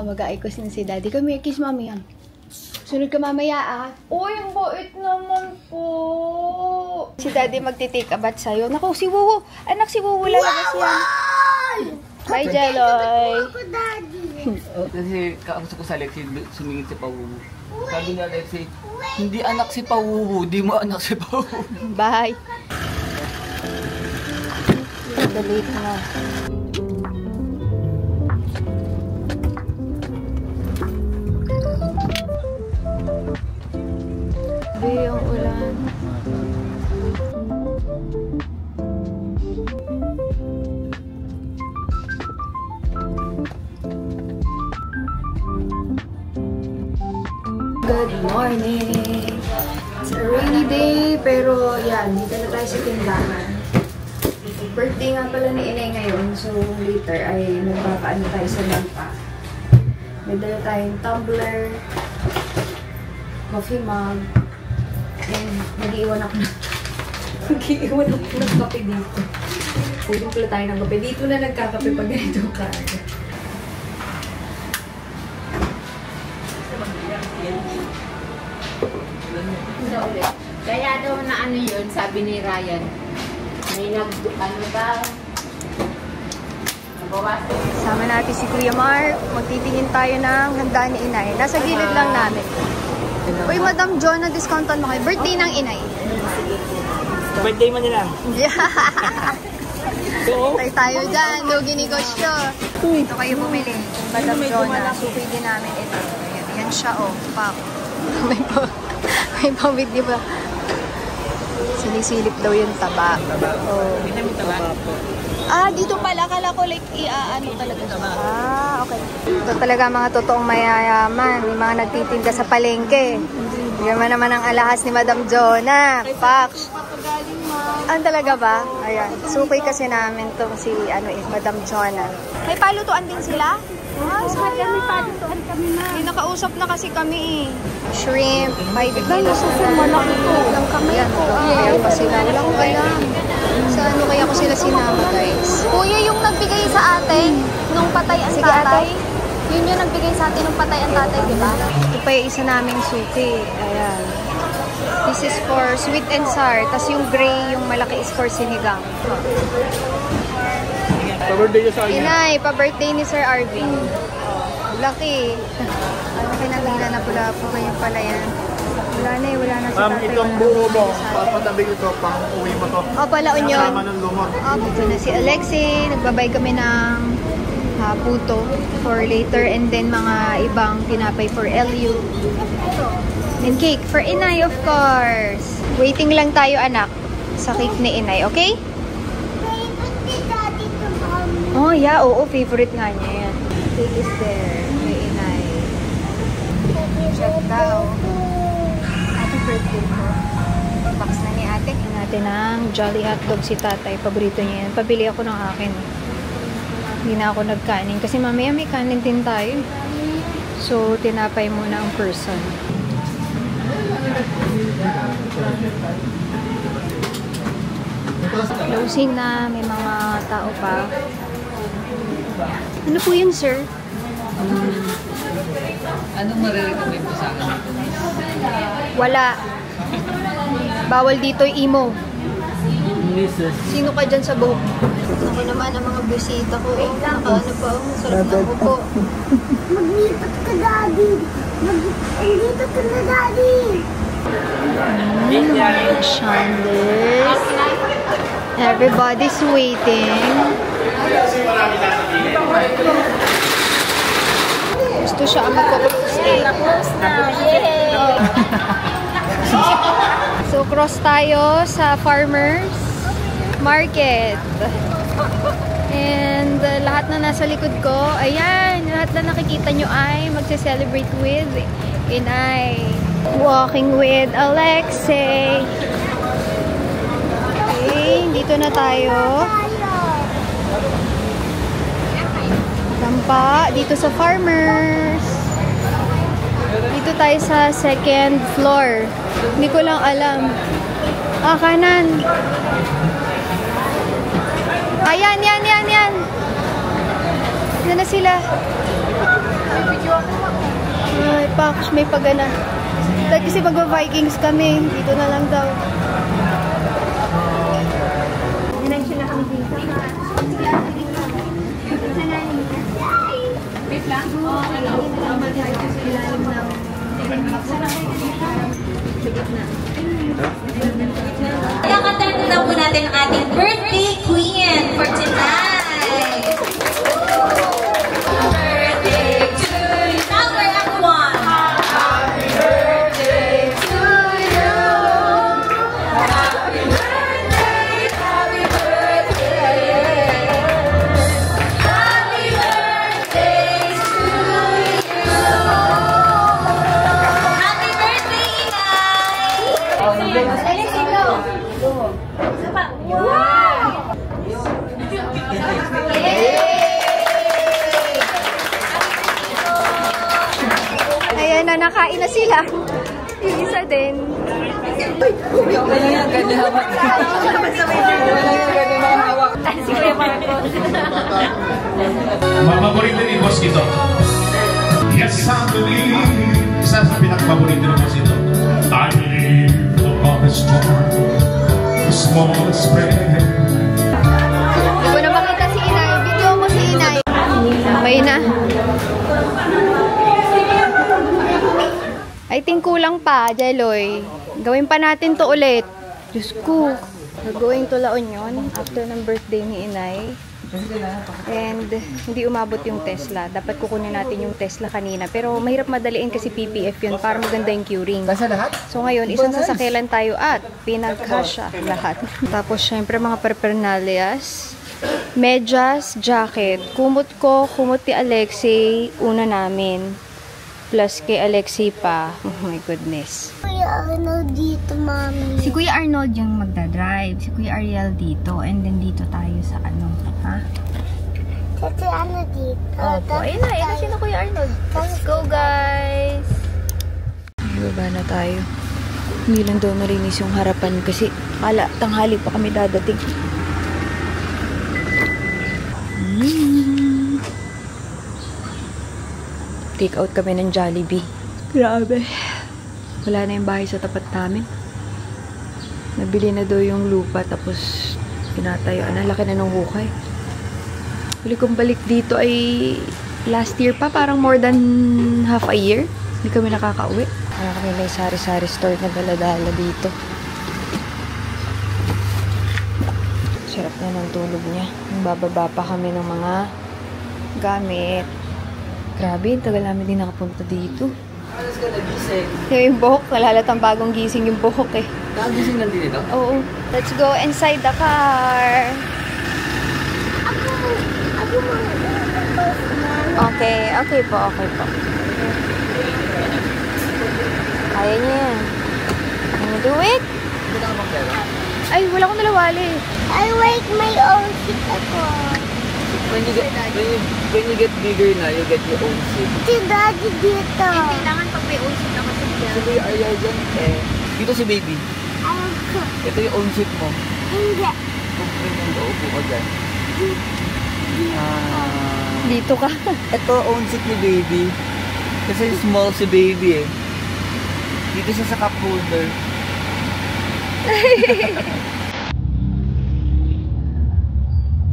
Mag-aay ko si daddy. Kami, kiss mami yan. Sunod ka mamaya ah. Uy, ang bait naman po. Si daddy magti-take a bath sa'yo. Naku, si Wuwu. Anak, si Wuwu lalabas yan. Bye, Jeloy. Kasi kausap ko sa Alexi, sumingit si Pawuwu. Sabi ni Alexi, hindi anak si Pawuwu, di mo anak si Pawuwu. Bye. Delete na. Grabe yung ulan. Good morning! It's a rainy day, pero yan, dito na tayo sa tindahan. Birthday nga pala ni Inay ngayon, so later ay magpapaano tayo sa lampa. May dala tayong tumbler, coffee mug, and nag-iwan ako ng kape dito. Pwede pala tayo ng kape. Dito na nagkakape pag ganito ka. Kaya daw na ano yun, sabi ni Ryan. May ano ba? Sama natin si Kuya Mark. Magtitingin tayo ng handa ni Inay. Nasa gilid lang namin. Uy, Madam John, na-discountan mo kayo. Birthday ng Inay. Birthday mo nila. Tayo dyan. Lugi negosyo. Ito kayo bumili. Madam John, suki din namin ito. Yan siya, oh. Pak. May pamit, di ba? Sinisilip daw yung taba. Oh. Ah, dito pala. Akala ko like, ano talaga siya. Ah, okay. Ito talaga mga totoong mayayaman. May mga nagtitinda sa palengke. Yaman naman ang alahas ni Madam Jonah. Pak. Ano talaga ba? Ayan. Sukoy kasi namin to si Madam Jonah. May palutuan din sila? Ah, sayang. May palutuan kami na. May nakausap na kasi kami eh. Shrimp, may bigla sa malaki ko. Lang kami ko. Kaya pa sila. Wala ko alam. Sa ano kaya ko sila sinama, guys? Kuya, yung nagbigay sa atin nung patay ang tatay. Yun yung nagbigay sa atin nung patay ang tatay, di ba? Ito pa yung isa naming suki. Ayan. This is for sweet and sour. Tapos yung gray, yung malaki is for sinigang. Pa-birthday niya sa akin. Inay, pa-birthday ni Sir Arvin. Laki. Ano kinagila na pula po kayo pala yan. Wala na eh, wala na si tatay. Itong buo mo, papatabing ito, pang uwi mo to. O, pala union. Kasama ng lumot. Ito na si Alexi. Nagbabay kami ng puto for later and then mga ibang tinapay for LU. And cake for Inay, of course. Waiting lang tayo, anak, sa cake ni Inay, okay? Oh, yeah. Oo, favorite nga niya yan. Cake is there. Kay Inay. Check daw. Happy birthday po. Box na ni ate. Natin ng Jolly Hotdog si tatay. Paborito niya yan. Pabili ako ng akin. Hindi na ako nagkanin. Kasi mamaya may kanin din tayo. So, tinapay muna ang person. Closing na. May mga tao pa. Ano po yun, sir? Anong marirecommend mo sa akin? Wala. Bawal dito imo. Mrs. Sino ka dyan sa boat? Ako naman ang mga busita ko. Nakaano pa ako. Sarap ng upo. Maglipat ka, Daddy! Maglipat ka na, Daddy! Chandeliers. Everybody's waiting. Gusto siya ang magpo-stay. So, cross tayo sa farmers market. And lahat na nasa likod ko, ayan, lahat na nakikita nyo ay magse-celebrate with Inay. Walking with Alexei. Okay, dito na tayo. Tampa, dito sa farmers. Dito tayo sa second floor. Hindi ko lang alam. Ah, kanan. Ayan, yan. Na sila. Ay, Pax, may pagana. Dahil kasi magwa-Vikings kami. Dito na lang daw. Diretso na kami dito. Wait lang. Kaya katanda na po natin ang ating birthday queen for tonight. Birthday to you. Number everyone. Happy birthday to you. Happy birthday, happy birthday. Happy birthday to you. Happy birthday, Inay. Ayan na, nakain na sila. Yung isa din. Wala yung ganyan hawak. Wala yung ganyan mga hawak. Mapaborito ni Boss ito. Yes, I believe. Isa sa pinakapaborito ni Boss ito. I believe the love is born. The smallest prayer. Hindi ko na makita si Inay. Video mo si Inay. May na. I think kulang pa, Jeloy. Gawin pa natin to ulit. Diyos ko. We're going to La Union after ng birthday ni Inay. And hindi umabot yung Tesla. Dapat kukunin natin yung Tesla kanina. Pero mahirap madaliin kasi PPF yun para maganda yung curing. Basta lahat? So ngayon, isang sasakyalan tayo at pinagkasya lahat. Tapos syempre mga parapernalias. Medyas, jacket. Kumot ko, kumot ni Alexei, una namin. Plus kay Alexei pa. Oh my goodness. Kuya Arnold dito, Mami. Si Kuya Arnold yung magdadrive. Si Kuya Ariel dito. And then dito tayo sa ano, ha? Kasi ano dito. Opo. Ayun na. Ayun na siya na Kuya Arnold. Let's go, guys! Baba na tayo. Hindi lang daw narinis yung harapan kasi kala tanghali pa kami dadating. Take out kami ng Jollibee. Grabe. Wala na yung bahay sa tapat namin. Nabili na daw yung lupa tapos pinatayo. Ang laki na ng hukay. Huli kong balik dito ay last year pa. Parang more than half a year. Hindi kami nakakauwi. Parang kami may sari-sari store na daladala dito. Sarap na ng tulog niya. Bababa pa kami ng mga gamit. Grabe, tagal namin din nakapunta dito. Alas ka nagising. Yung buhok, nalalatang bagong gising yung buhok eh. Nakagising lang din ito? Oo. Let's go inside the car. Okay, okay po, okay po. Kaya niya yan. Can you do it? Hindi na ka magpera. Ay, wala akong nalawali. I like my own seat ako. When you get bigger na, you get your own seat. Si Daddy dito. Kailangan pag may own seat ako sa Si Kuya Ariel dyan, dito si baby. Ayoko. Ito yung own seat mo. Hindi. Kung ganyan ba, upo ka dyan. Dito ka. Ito, own seat ni baby. Kasi small si baby eh. Dito siya sa cup holder.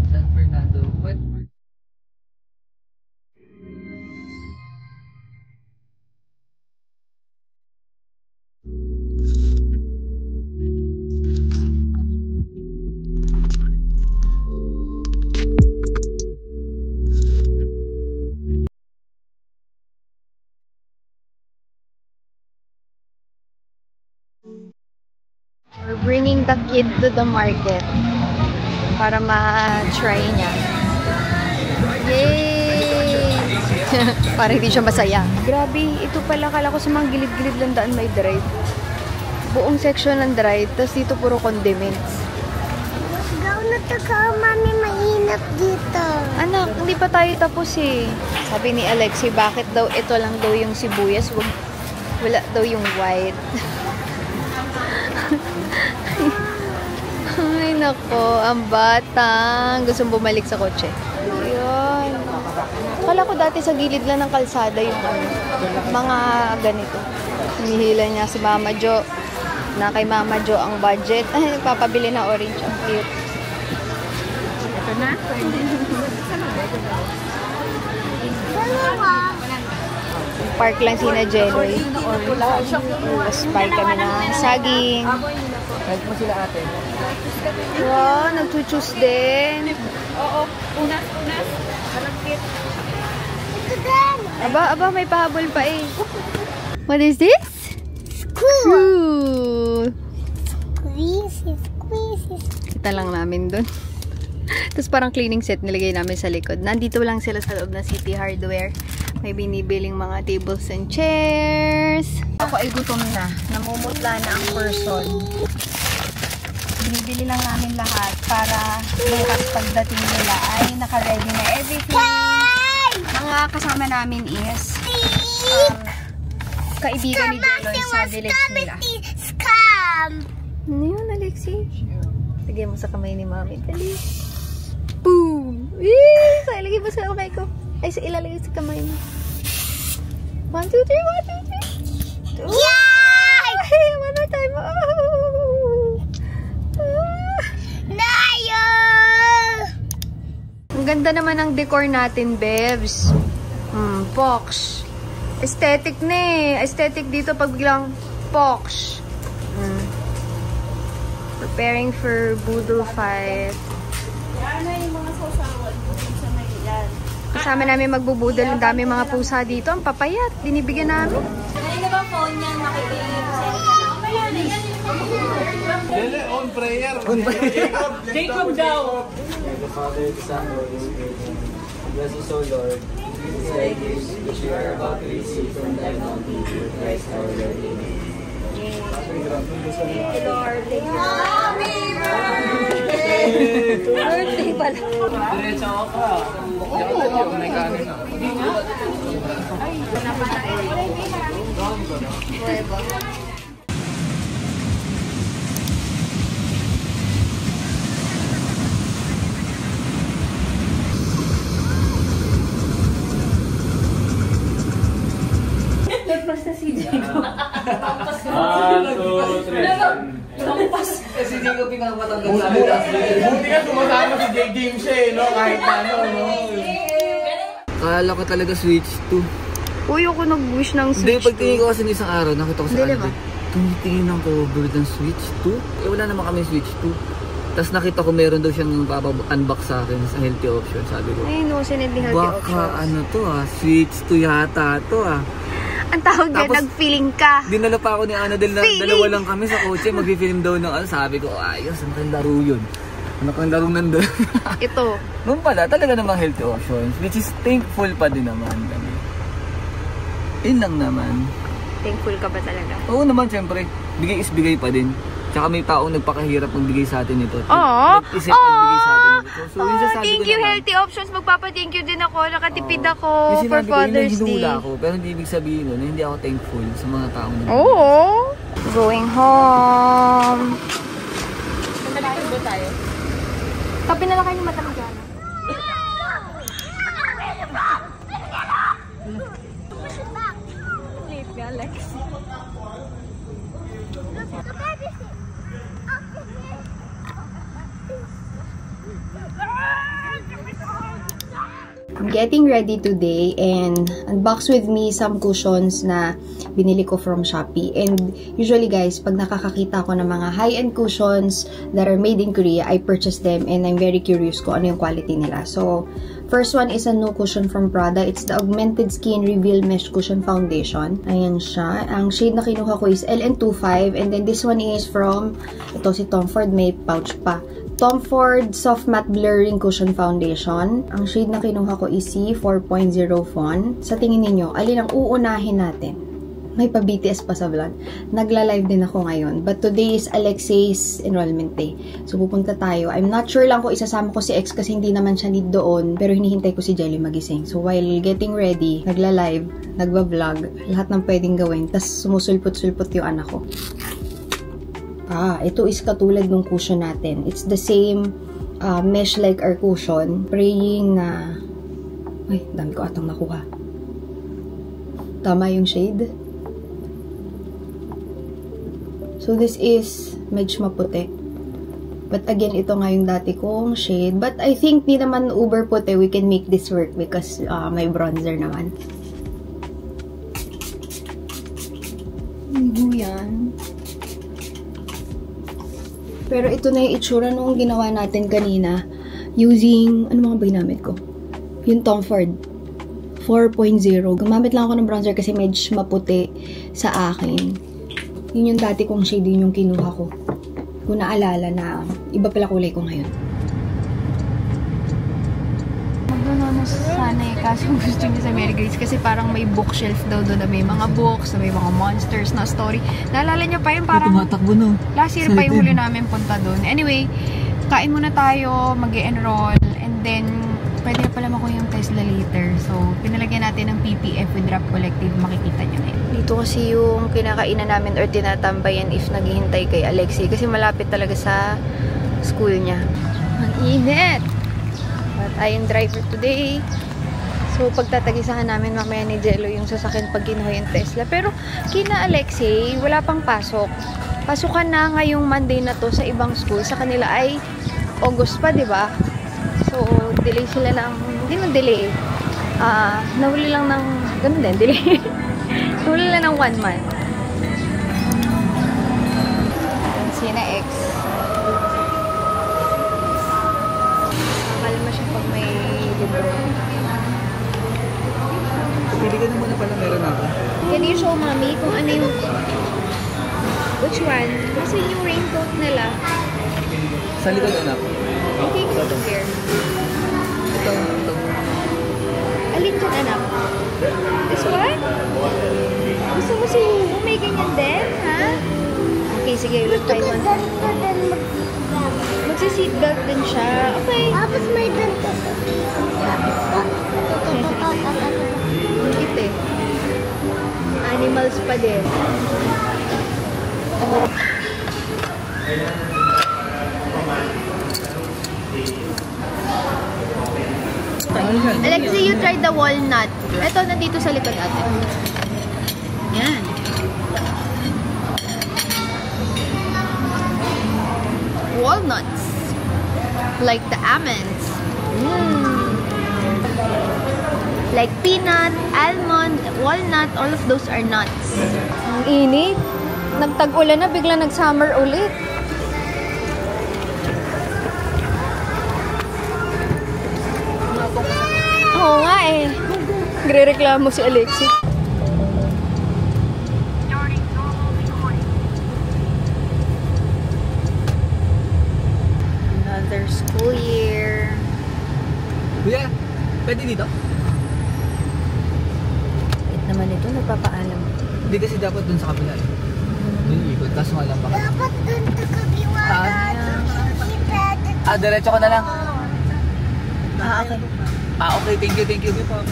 San Fernando. What? We're bringing the kid to the market para ma-try niya. Yay! Para hindi siya masaya. Grabe, ito pala, kala ko sa mga gilid-gilid lang daan may drive. Buong section ng drive, tapos dito puro condiments. Gaw na to ka, Mami, mainit dito. Anak, hindi pa tayo tapos eh. Sabi ni Alexei, bakit daw ito lang daw yung sibuyas, wala daw yung white. Ay, nako, ang batang. Gustong bumalik sa kotse. Ayun. Kala ko dati sa gilid lang ng kalsada yung mga ganito. Hinihila niya si Mama Jo. Na kay Mama Jo ang budget. Ay, nagpapabili na orange. Ang cute. Ito na. Park lang sina Jelly. Tapos buy kami ng saging. Kahit mo sila ate. Wow, nag-choose din. Oo. Unas. Malagkit. Aba, may pahabol pa eh. What is this? Screw. Kita lang namin dun. Tapos parang cleaning set nilagay namin sa likod. Nandito lang sila sa loob ng City Hardware. May binibiling mga tables and chairs. Ako ay gutom na. Namumutla na ang person. Binibili lang namin lahat para bukas pagdating nila ay naka-ready na everything. Mga kasama namin is kaibigan ni Jeloy sa village nila. Ano yun, Alexi? Lagay mo sa kamay ni Mami. Dali. Boom! Ilagay mo sa kamay ko. Ay, ilalagay sa kamay mo. 1, 2, 3, 1, 2, 3. Yay! One more time. Ang ganda naman ng decor natin, Bebs. Pox. Aesthetic na eh. Aesthetic dito pag biglang Pox. Preparing for Boodle fight. Yan na yung mga sausawan. Sa may yan. Kasama namin magbubudol. Ang dami mga pusa dito. Ang papayat. Binibigyan namin. Ano ba phone niyan? On prayer. Jacob daw. The Father, the Son, and the Holy Spirit. Bless us, O Lord. These thy gifts, which we are about to receive from thy bounty, through Christ our Lord. Amen. Birthday pala. Diretso ako pa. May kanin na. Basta si Jacob. Kasi hindi ko pinakamatanggal sa Buti ka tumatama si J. James eh, no? Kahit ano, no? Kala ko talaga Switch 2. Uy, ako nag-wish ng Hindi, Switch pagtingin ko kasi ng isang araw, nakita ko sa Hindi, ano. Tumitingin ng cover ng Switch 2. Eh, wala naman kami Switch 2. Tapos nakita ko meron daw siyang unbox sa akin sa healthy option. Sabi ko, Ay, no, sinend ni Healthy baka Options. ano to Switch 2 yata to Ang tawag dyan, Tapos, nag-feeling ka. Dinala pa ako ni Annadel na dalawa lang kami sa kotse, mag-film daw ng ano. Sabi ko, ayos, ano kang laro yun? Ano kang laro nandun? Ito. Noon pala, talaga namang healthy options, which is thankful pa din naman kami. Yun lang naman. Thankful ka ba talaga? Oo naman, syempre, bigay is bigay pa din. Tsaka may taong nagpakahirap magbigay sa atin ito. Aww! Nag-isip magbigay sa atin ito. So, yun sasabi Thank ko you, naman. Healthy Options. Magpapa-thank you din ako. Nakatipid ako Yung for sinabi ko, Father's yun Day. ako. Pero hindi ibig sabihin nun, hindi ako thankful sa mga taong nagbigay. Oo. Going home. Nagtulog ba tayo? Kapi na lang kayo ng matamagana. Sleep, Alex. I'm getting ready today and unbox with me some cushions na binili ko from Shopee. And usually guys, pag nakakakita ko ng mga high-end cushions that are made in Korea, I purchase them and I'm very curious kung ano yung quality nila. So, first one is a new cushion from Prada. It's the Augmented Skin Reveal Mesh Cushion Foundation. Ayan siya. Ang shade na kinuha ko is LN25 and then this one is from, ito si Tom Ford, may pouch pa. Tom Ford Soft Matte Blurring Cushion Foundation. Ang shade na kinuha ko is C4.0 Fawn. Sa tingin ninyo, alin ang uunahin natin? May pa-BTS pa sa vlog. Nagla-live din ako ngayon. But today is Alexei's enrollment day. So, pupunta tayo. I'm not sure lang kung isasama ko si X kasi hindi naman siya need doon. Pero hinihintay ko si Jelly magising. So, while getting ready, nagla-live, nagba-vlog, lahat ng pwedeng gawin. Tapos, sumusulpot-sulpot yung anak ko. Ito is katulad ng cushion natin. It's the same mesh like our cushion. Praying na Ay, dami ko atang nakuha. Tama yung shade. So, this is medyo maputi. But again, ito nga yung dati kong shade. But I think di naman uber puti. We can make this work because may bronzer naman. Ligo yan. Pero ito na yung itsura nung ginawa natin kanina. Using, ano mga ba ginamit ko? Yung Tom Ford 4.0. Gumamit lang ako ng bronzer kasi medyo maputi sa akin. Yun yung dati kong shade, yun yung kinuha ko. Kung naalala na iba pala kulay ko ngayon. Magdoon sana eh, kaso gusto niya sa Mary Grace kasi parang may bookshelf daw doon na may mga books, na may mga monsters na story. Naalala niyo pa yun, parang tumatakbo no. Last year pa yung huli namin punta doon. Anyway, kain muna tayo, mag-e-enroll, and then pwede na pala makuha yung Tesla later. So, pinalagyan natin ng PPF with Rap Collective. Makikita nyo na yun. Dito kasi yung kinakainan namin or tinatambayan if naghihintay kay Alexi. Kasi malapit talaga sa school niya. Ang init! But I am driver today. So, pagtatagisahan namin mamaya ni Jello yung sasakyan pag kinuha yung Tesla. Pero, kina Alexi, wala pang pasok. Pasukan na ngayong Monday na to sa ibang school. Sa kanila ay August pa, di ba? So, delay sila ng, hindi man delay. Nahuli lang ng, ganun din, delay. Nahuli lang ng 1 month. Sina X. Kalma siya pag may libro. Pili ka na muna pala meron ako. Can you show mommy kung ano yung, which one? Kasi yung raincoat nila. Sa likod anak. Okay, ito here. Ito. Alin dyan, anak? This one? Gusto mo si Hugo may ganyan din, ha? Okay, sige, we'll try one. Magsi-seatbelt din siya. Okay. Tapos may ganito. Bakit eh? Animals pa din. Alexi, you tried the walnut. Ito, nandito sa likod natin. Yan. Walnuts. Like the almonds. Like peanut, almond, walnut, all of those are nuts. Ang init. Nagtag-ulan na, bigla nag-summer ulit. Oo nga eh. Nagre-reklamo si Alexi. Another school year. Kuya, pwede dito? Wait naman ito, nagpapaalam. Hindi kasi dapat dun sa kabila. Dun ikot, kaso nga lang baka. Dapat dun sa kabiwala. Diretso ko na lang. Okay. Okay, thank you. Laking party.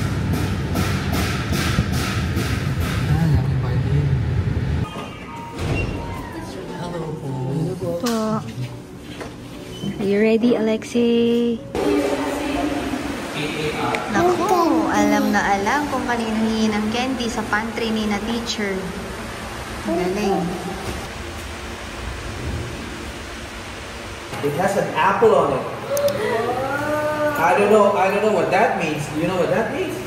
Hello po. Are you ready, Alexi? Naku, alam na alam kung kanino hingi ng candy sa pantry ni na teacher. Galing. It has an apple on it. I don't know what that means. You know what that means?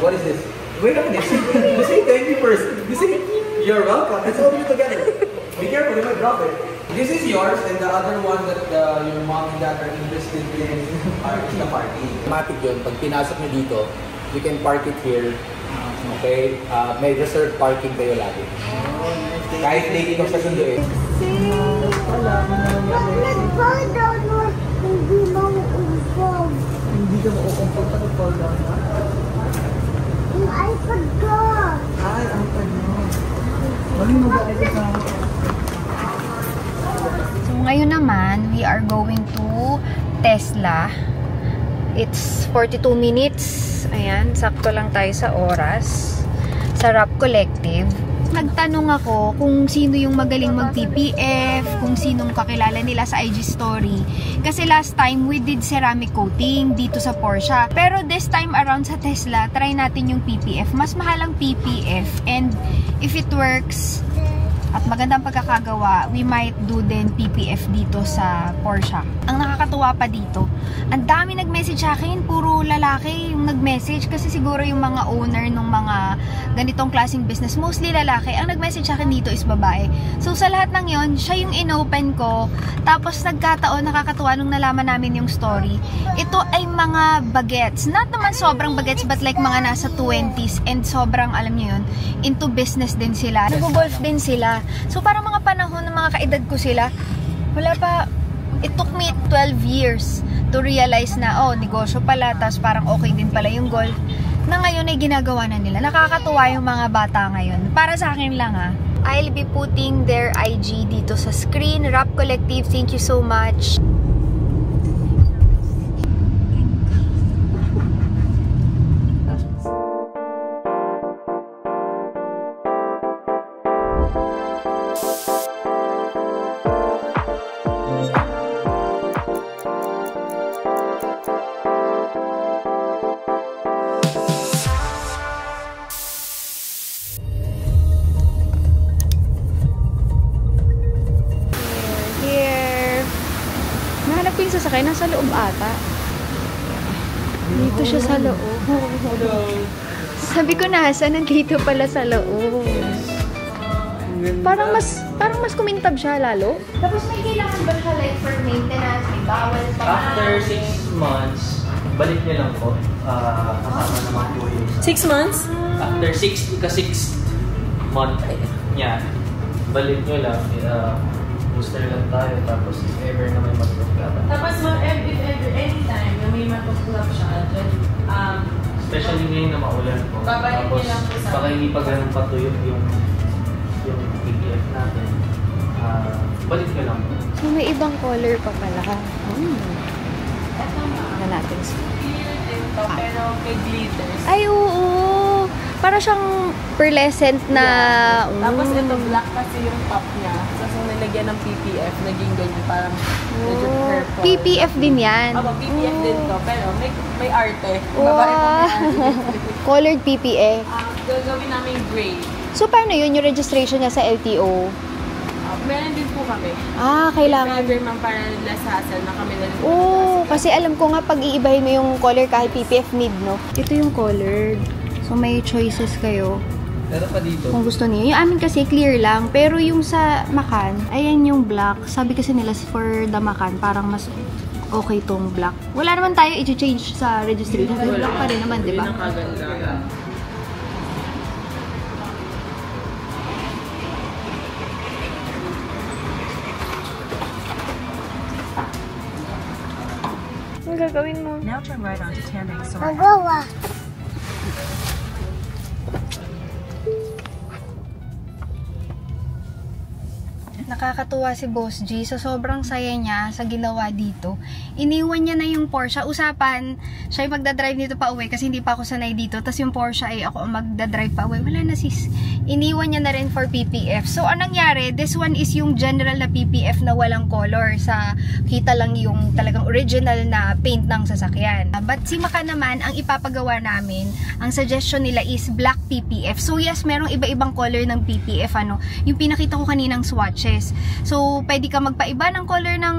What is this? Wait a minute. You say thank you first. You say you're welcome. Let's open it together. Be careful, you might drop it. This is yours, and the other one that your mom and dad are interested in is the parking. Automatic yun. Pag pinasok nyo dito, you can park it here. Okay? May reserved parking kayo lagi. Kahit late yung sasunduin. Nag-fall down mo. Hindi mo mag-fall. Hindi ka mauumpag pa nag-fall down na? Yung iPad ko. Ay, iPad mo. Mali mo ba ito sa... So, ngayon naman, we are going to Tesla. It's 42 minutes. Ayan, sakto lang tayo sa oras. Sa Rap Collective. nagtanong ako kung sino yung magaling mag-PPF, kung sinong kakilala nila sa IG story. Kasi last time, we did ceramic coating dito sa Porsche. Pero this time around sa Tesla, try natin yung PPF. Mas mahal ang PPF. And if it works, at magandang pagkakagawa, we might do din PPF dito sa Porsche. Ang nakakatuwa pa dito, ang dami nag-message sa akin, puro lalaki yung nag-message kasi siguro yung mga owner ng mga ganitong klaseng business, mostly lalaki. Ang nag-message sa akin dito is babae. So sa lahat ng yon, siya yung in-open ko. Tapos nagkataon, nakakatuwa nung nalaman namin yung story. Ito ay mga bagets. Not naman sobrang bagets, but like mga nasa 20s and sobrang, alam niyo yun, into business din sila. Nag-golf din sila. So parang mga panahon ng mga kaedad ko sila, wala pa, it took me 12 years to realize na, oh, negosyo pala, tapos parang okay din pala yung golf, na ngayon ay ginagawa na nila. Nakakatuwa yung mga bata ngayon. Para sa akin lang I'll be putting their IG dito sa screen. Rap Collective, thank you so much. Sasakay, nasa loob ata. Dito siya sa loob. Sabi ko nasa, nandito pala sa loob. Parang mas kumintab siya lalo. Tapos may kailangan ba siya like for maintenance? May bawal pa? After 6 months, balik niyo lang po. Kasama naman po yung... 6 months? After 6th month niya, balik niyo lang. Booster lang tayo, tapos if ever na may mag-problema. Tapos if ever, anytime na may mag-plug siya, especially ngayon na maulan po. Babalik tapos niyo lang po sa... baka hindi pa ganun patuyok yung PPF natin. Balik niyo lang po. So may ibang color pa pala. Tignan natin. Clear din to, pero may glitters. Ay, oo! Para siyang pearlescent na... Yeah. Tapos ito black kasi yung top niya. So nilagyan ng PPF, naging ganyan, parang medyo purple. PPF din yan. PPF din to, pero may arte. Wow. Colored PPF. Gagawin namin gray. So paano yun, yung registration niya sa LTO? Meron din po kami. Kailangan. If ever man para less hassle na kami na rin. Kasi alam ko nga pag iibahin mo yung color kahit PPF need, no? Ito yung colored. So may choices kayo. Pero pa dito. Kung gusto niyo. Yung amin kasi clear lang. Pero yung sa Macan, ayan yung black. Sabi kasi nila for the Macan, parang mas okay tong black. Wala naman tayo i-change sa registration. Black pa rin naman, di ba? Ang gagawin mo? Now turn right onto Tandang Sora. Magawa. Nakakatuwa si Boss G. So, sobrang saya niya sa ginawa dito. Iniwan niya na yung Porsche. Usapan, siya yung magdadrive nito pa uwi kasi hindi pa ako sanay dito. Tapos yung Porsche ay ako ang magdadrive pa uwi. Wala na sis. Iniwan niya na rin for PPF. So, anong nangyari? This one is yung general na PPF na walang color. Sa kita lang yung talagang original na paint ng sasakyan. But si Macan naman, ang ipapagawa namin, ang suggestion nila is black PPF. So, yes, merong iba-ibang color ng PPF. Yung pinakita ko kaninang swatches. So, pwede ka magpaiba ng color ng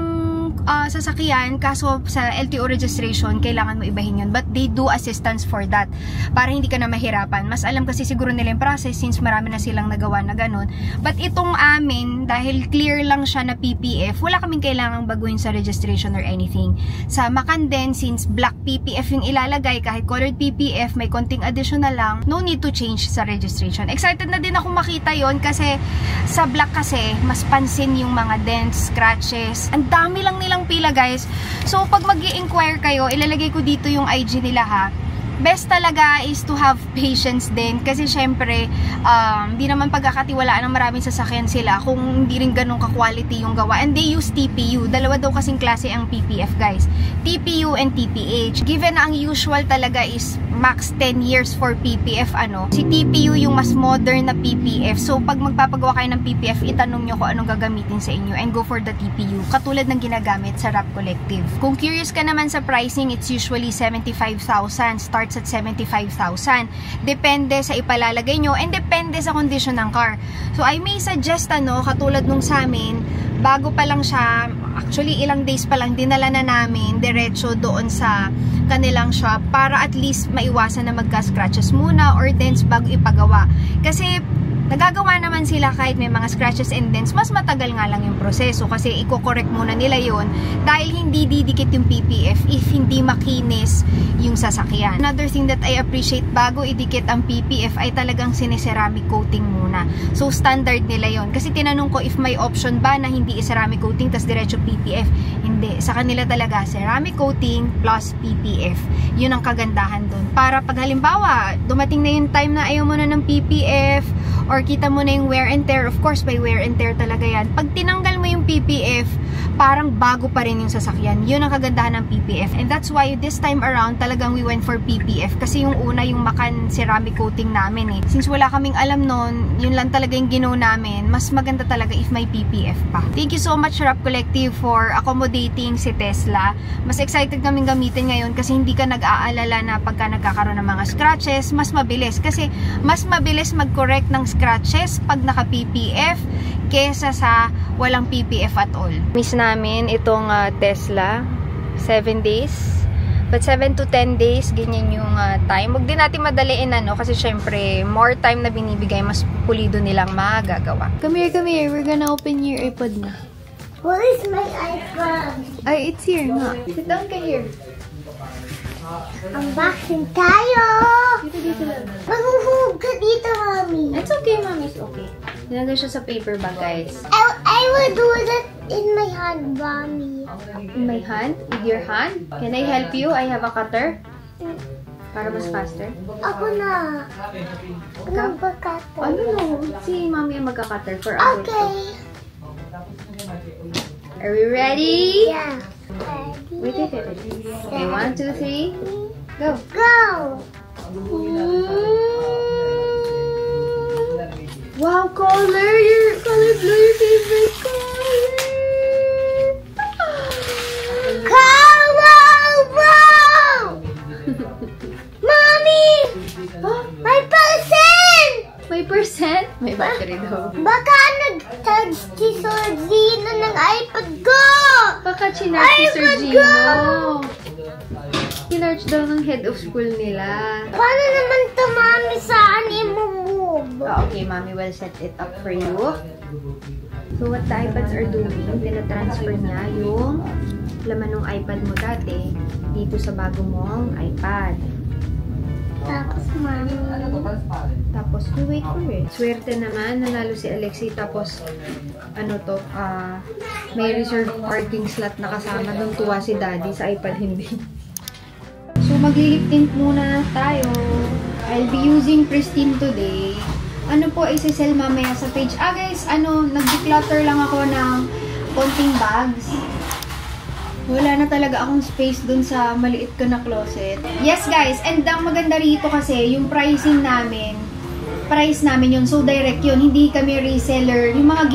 sasakyan, kaso sa LTO registration, kailangan mo ibahin yun. But they do assistance for that. Para hindi ka na mahirapan. Mas alam kasi siguro nila yung process since marami na silang nagawa na ganun. But itong amin, dahil clear lang siya na PPF, wala kaming kailangang baguhin sa registration or anything. Sa Macan din, since black PPF yung ilalagay, kahit colored PPF, may konting additional lang, no need to change sa registration. Excited na din ako makita yon kasi sa black kasi, mas pansin yung mga dents, scratches. Ang dami lang nilang pila guys. So pag mag-i-inquire kayo, ilalagay ko dito yung IG nila ha. best talaga is to have patience din kasi syempre di naman pagkakatiwalaan ng maraming sasakyan sila kung hindi rin ganun ka-quality yung gawa. And they use TPU. Dalawa daw kasing klase ang PPF, guys. TPU and TPH. Given na ang usual talaga is max 10 years for PPF, si TPU yung mas modern na PPF. So pag magpapagawa kayo ng PPF, itanong nyo kung anong gagamitin sa inyo and go for the TPU. Katulad ng ginagamit sa Rap Collective. Kung curious ka naman sa pricing, it's usually 75,000. Starts at 75,000. Depende sa ipalalagay nyo and depende sa condition ng car. So I may suggest katulad nung sa amin, bago pa lang siya, actually ilang days pa lang, dinala na namin diretso doon sa kanilang shop para at least maiwasan na magka-scratches muna or dents bago ipagawa. Kasi nagagawa naman sila kahit may mga scratches and dents, mas matagal nga lang yung proseso kasi i-correct muna nila yon dahil hindi didikit yung PPF if hindi makinis yung sasakyan. Another thing that I appreciate, bago idikit ang PPF ay talagang sine-ceramic coating muna. So standard nila yon. Kasi tinanong ko if may option ba na hindi ceramic coating tas diretso PPF. Hindi. Sa kanila talaga ceramic coating plus PPF. Yun ang kagandahan dun. Para pag halimbawa, dumating na yung time na ayaw mo na ng PPF or kita mo na yung wear and tear, of course by wear and tear talaga yan. Pag tinanggal mo yung PPF, parang bago pa rin yung sasakyan. Yun ang kagandahan ng PPF. And that's why this time around talagang we went for PPF. Kasi yung una yung Macan ceramic coating namin Since wala kaming alam nun, yun lang talaga yung ginaw namin. Mas maganda talaga if may PPF pa. Thank you so much Rap Collective for accommodating si Tesla. Mas excited kaming gamitin ngayon kasi hindi ka nag-aalala na pagka nagkakaroon ng mga scratches, mas mabilis. Kasi mas mabilis mag-correct ng scratches pag naka-PPF kesa sa walang PPF at all. Miss namin itong Tesla, 7 days. But 7 to 10 days, ganyan yung time. Huwag din natin madaliin kasi syempre, more time na binibigay, mas pulido nilang magagawa. Come here. We're gonna open your iPod na. Where is my iPod? Ay, it's here nga. Sit down ka here. Unboxing tayo! Dito lang. Maghuhug ka dito, Mommy. It's okay, Mommy. It's okay. Nilagay siya sa paper bag, guys. I will do that in my hand, Mommy. In my hand? With your hand? Can I help you? I have a cutter. Para mas faster. Ako na. Anong pagkato? Si Mommy ang magka-cutter for our Okay. Are we ready? Yeah. Wait. Okay, 1, 2, 3. Go. Go! Wow, color! Your color blue, your favorite color! Wow! Mommy! May percent! May percent? May battery daw. Baka nag-charge si Sir Gino ng iPad ko! Baka chinarge si Sir Gino. Chinarge daw ng head of school nila. Paano naman to, Mommy? Saan i-move? Okay, Mommy will set it up for you. So, what the iPads are doing, tinatransfer niya yung laman ng iPad mo dati dito sa bago mong iPad. Tapos, Mommy. Tapos, wait for it. Swerte naman, nanalo si Alexi. Tapos, may reserve parking slot na kasama. Nung tuwa si Daddy sa iPad, hindi. So, mag-lip tint muna tayo. I'll be using Pristine today. Isisell mamaya sa page. Guys, nag-declutter lang ako ng konting bags. Wala na talaga akong space dun sa maliit ko na closet. Yes, guys. And ang maganda rito kasi, yung pricing namin, price namin yun. So, direct yun. Hindi kami reseller. Yung mga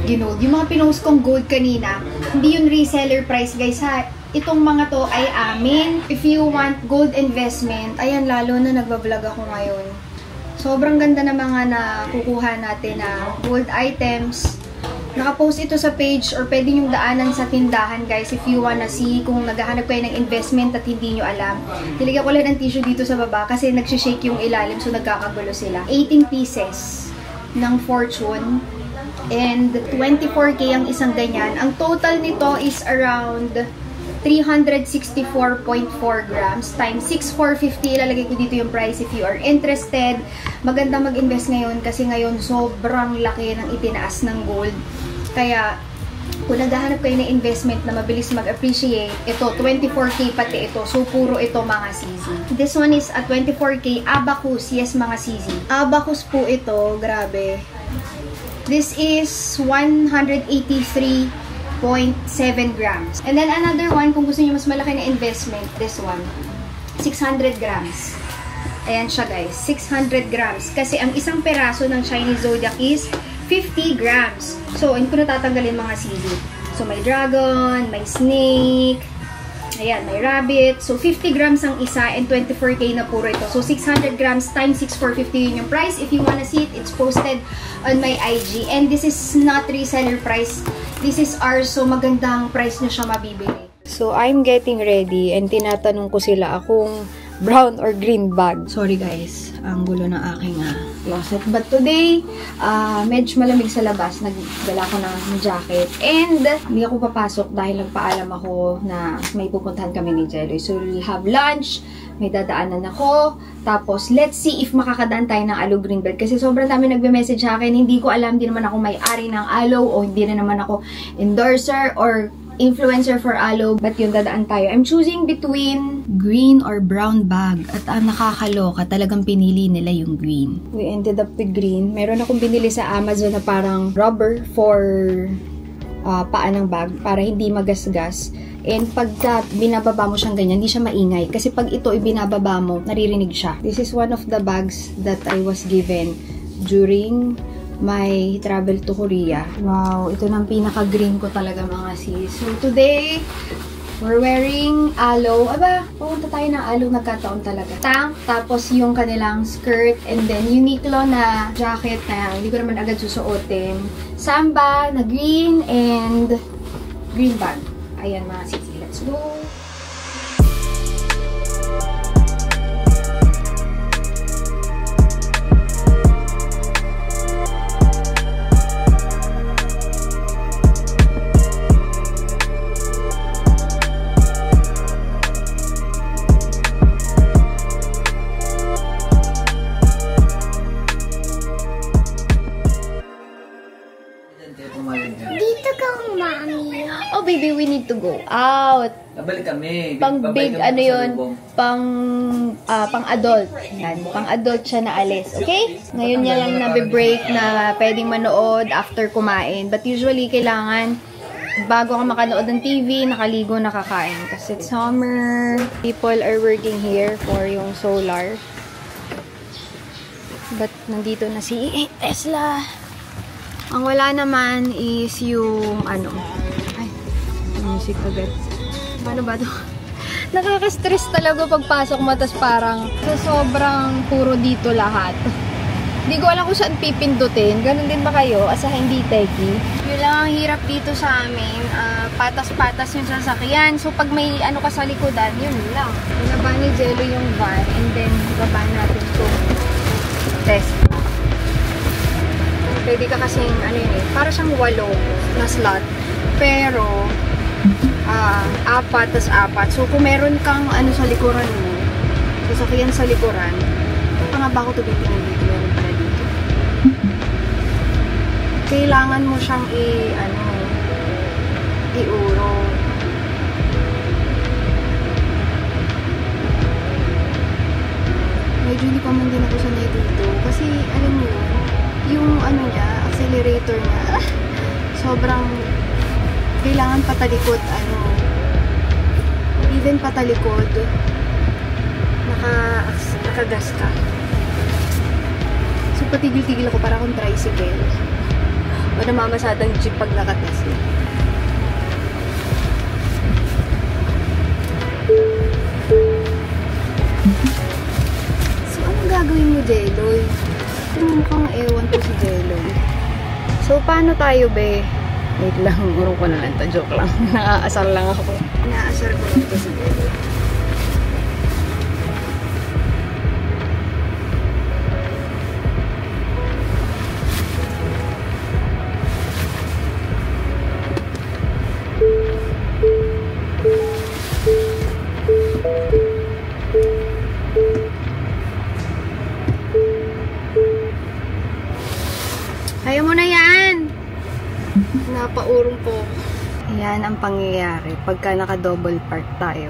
yung mga pinost kong gold kanina, hindi yun reseller price, guys, ha. Itong mga to ay amin. If you want gold investment, ayan, lalo na nagbablog ako ngayon. Sobrang ganda na mga nakukuha natin na gold items. Nakapost ito sa page or pwede nyo daanan sa tindahan, guys, if you wanna see kung naghahanap kayo ng investment at hindi nyo alam. Nilagyan ko lang ng tissue dito sa baba kasi nagsishake yung ilalim, so nagkakagulo sila. 18 pieces ng Fortune and 24K ang isang ganyan. Ang total nito is around 364.4 grams times 6,450. Ilalagay ko dito yung price if you are interested. Maganda mag-invest ngayon kasi ngayon sobrang laki ng itinaas ng gold. Kaya Kung naghahanap kayo ng investment na mabilis mag-appreciate, ito, 24K pati ito. So, puro ito mga CZ. This one is a 24K Abacus. Yes, mga CZ. Abacus po ito. Grabe. This is 183.7 grams. And then another one, kung gusto niyo mas malaki na investment, this one, 600 grams. Ayan siya guys, 600 grams. Kasi ang isang peraso ng Chinese Zodiac is 50 grams. So, hindi ko natatanggalin mga CZ. So, may dragon, may snake, ayan, may rabbit. So, 50 grams ang isa and 24K na puro ito. So, 600 grams times 6,450 yun yung price. If you wanna see it, it's posted on my IG. And this is not reseller price. This is ours. So, magandang price nyo siya mabibili. So, I'm getting ready and tinatanong ko sila akong brown or green bag. Sorry guys, ang gulo ng aking closet. But today, medyo malamig sa labas. Nagdala ko ng jacket. And, hindi ako papasok dahil nagpaalam ako na may pupuntahan kami ni Jelly. So, we'll have lunch. May dadaanan ako. Tapos, let's see if makakadaan tayo ng Alo Greenbelt. Kasi sobrang dami nagbe-message sa akin. Hindi ko alam, hindi naman ako may-ari ng Alo o hindi na naman ako endorser or influencer for Alo, but yung dadaan tayo. I'm choosing between green or brown bag. At ang nakakaloka, talagang pinili nila yung green. We ended up with green. Meron akong binili sa Amazon na parang rubber for paa ng bag para hindi magasgas. And pagka binababa mo siyang ganyan, hindi siya maingay. Kasi pag ito ibinababa mo, naririnig siya. This is one of the bags that I was given during my travel to Korea. Wow, ito ng pinaka-green ko talaga mga sis. So today, we're wearing Alo. Aba, pumunta tayo ng Alo, nagkataon talaga. Tank, tapos yung kanilang skirt, and then Uniqlo na jacket na hindi ko naman agad susuotin. Samba na green, and green bag. Ayan mga sis, let's go! Dito ka, Mami. Oh, baby, we need to go out. Nabalik kami. Pang big, ano yun, pang adult. Yan, pang adult siya na alis, okay? Ngayon niya lang nabe-break na pwedeng manood after kumain. But usually, kailangan, bago ka makanood ng TV, nakaligo, nakakain. Kasi it's summer. People are working here for yung solar. But nandito na si Tesla. Ang wala naman is yung ano. Ay, music agad. Paano ba ito? Nakaka-stress talaga pagpasok mo, tas parang sobrang puro dito lahat. Hindi ko alam kung saan pipindutin. Ganun din ba kayo? Asa hindi techie. Yun lang ang hirap dito sa amin. Patas-patas yung sasakyan. So pag may ano ka sa likodan, yun lang. Nababa ni Jello yung van, and then baba natin itong test. Pwede ka kasing, ano yun eh, para siyang 8 na slot. Pero, 4 tas 4. So, kung meron kang ano sa likuran mo, sasakyan sa likuran, nga ba ako tubitingin dito? Meron pala dito. Kailangan mo siyang iuro. Medyo hindi pa man din ako sanay dito. Kasi, alam mo, yung ano niya, accelerator niya, sobrang kailangan patalikod, even patalikod, nakagas ka. So, patigil-tigil ako para akong tricycle. O namamasadang jeep pag nakatesla. So, anong gagawin mo, Jeloy? Mukhang ewan ko si Jello. So, paano tayo, be? Wait lang, urong ko na lang. Joke lang. Naaasar lang ako. Naaasar ko ito si Jello. Napaurong po. Yan ang pangyayari pagka naka-double park tayo.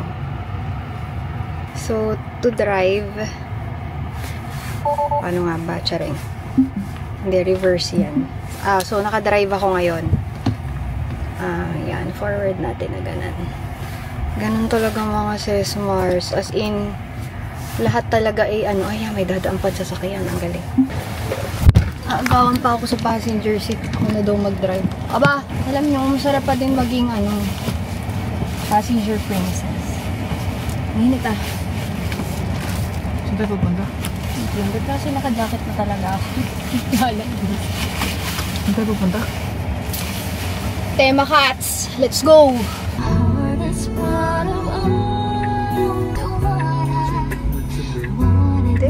So, to drive, ano nga ba? Charing. Hindi, reverse yan. So, naka-drive ako ngayon. Yan, forward natin na ganan. Ganun talaga mga Sesmars. As in, lahat talaga ay ano, ayan, may dadaan pa sa sasakyan. Ang galing. Agawan pa ako sa passenger seat kung na daw mag-drive. Aba, alam niyo, masarap pa din maging ano, passenger princess. Minit ah. Saan tayo pupunta? Hindi kasi naka-jacket na talaga ako. Saan tayo pupunta? Tema Cats! Let's go! Hindi.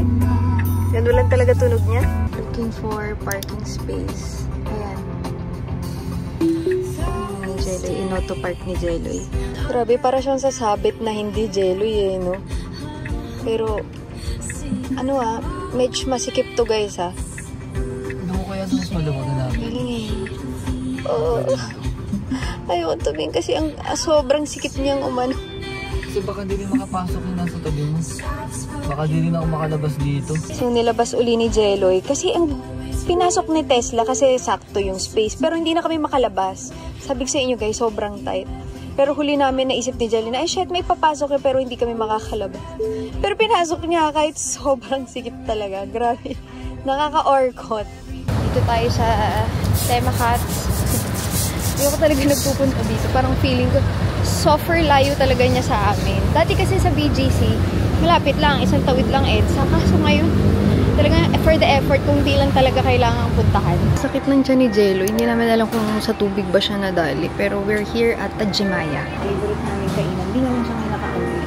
Gano'n lang talaga tunog niya. Looking for parking space. Ayan. Ni Jelloy. Inoto park ni Jelloy. Grabe, para siyang sasabit na hindi Jelloy eh, no? Pero, ano medyo masikip to guys Ano ko kaya sa mas maluwag na namin? Galing eh. Oh. Ayoko tumingin kasi ang sobrang sikip niyang umano. Kasi baka hindi rin makapasok yung nasa tabi mo. Baka hindi rin ako makalabas dito. So nilabas uli ni Jelloy kasi ang pinasok ni Tesla kasi sakto yung space pero hindi na kami makalabas. Sabi ko sa inyo guys, sobrang tight. Pero huli namin naisip ni Jelly na, shit, may papasok pero hindi kami makakalabas. Pero pinasok niya kahit sobrang sikip talaga. Grabe. Nakaka-orkot. Dito tayo sa Tema Cats. Hindi ako talaga nagpupunta dito. Parang feeling ko, super layo talaga niya sa amin. Dati kasi sa BGC, malapit lang, isang tawid lang EDSA. Kaso ngayon, talaga for the effort, kung di lang talaga kailangan puntahan. Sakit ng tiyan ni Jello. Hindi namin alam kung sa tubig ba siya nadali. Pero we're here at Tajimaya. Favorite namin kainan. Hindi naman siya ngayon nakatawid.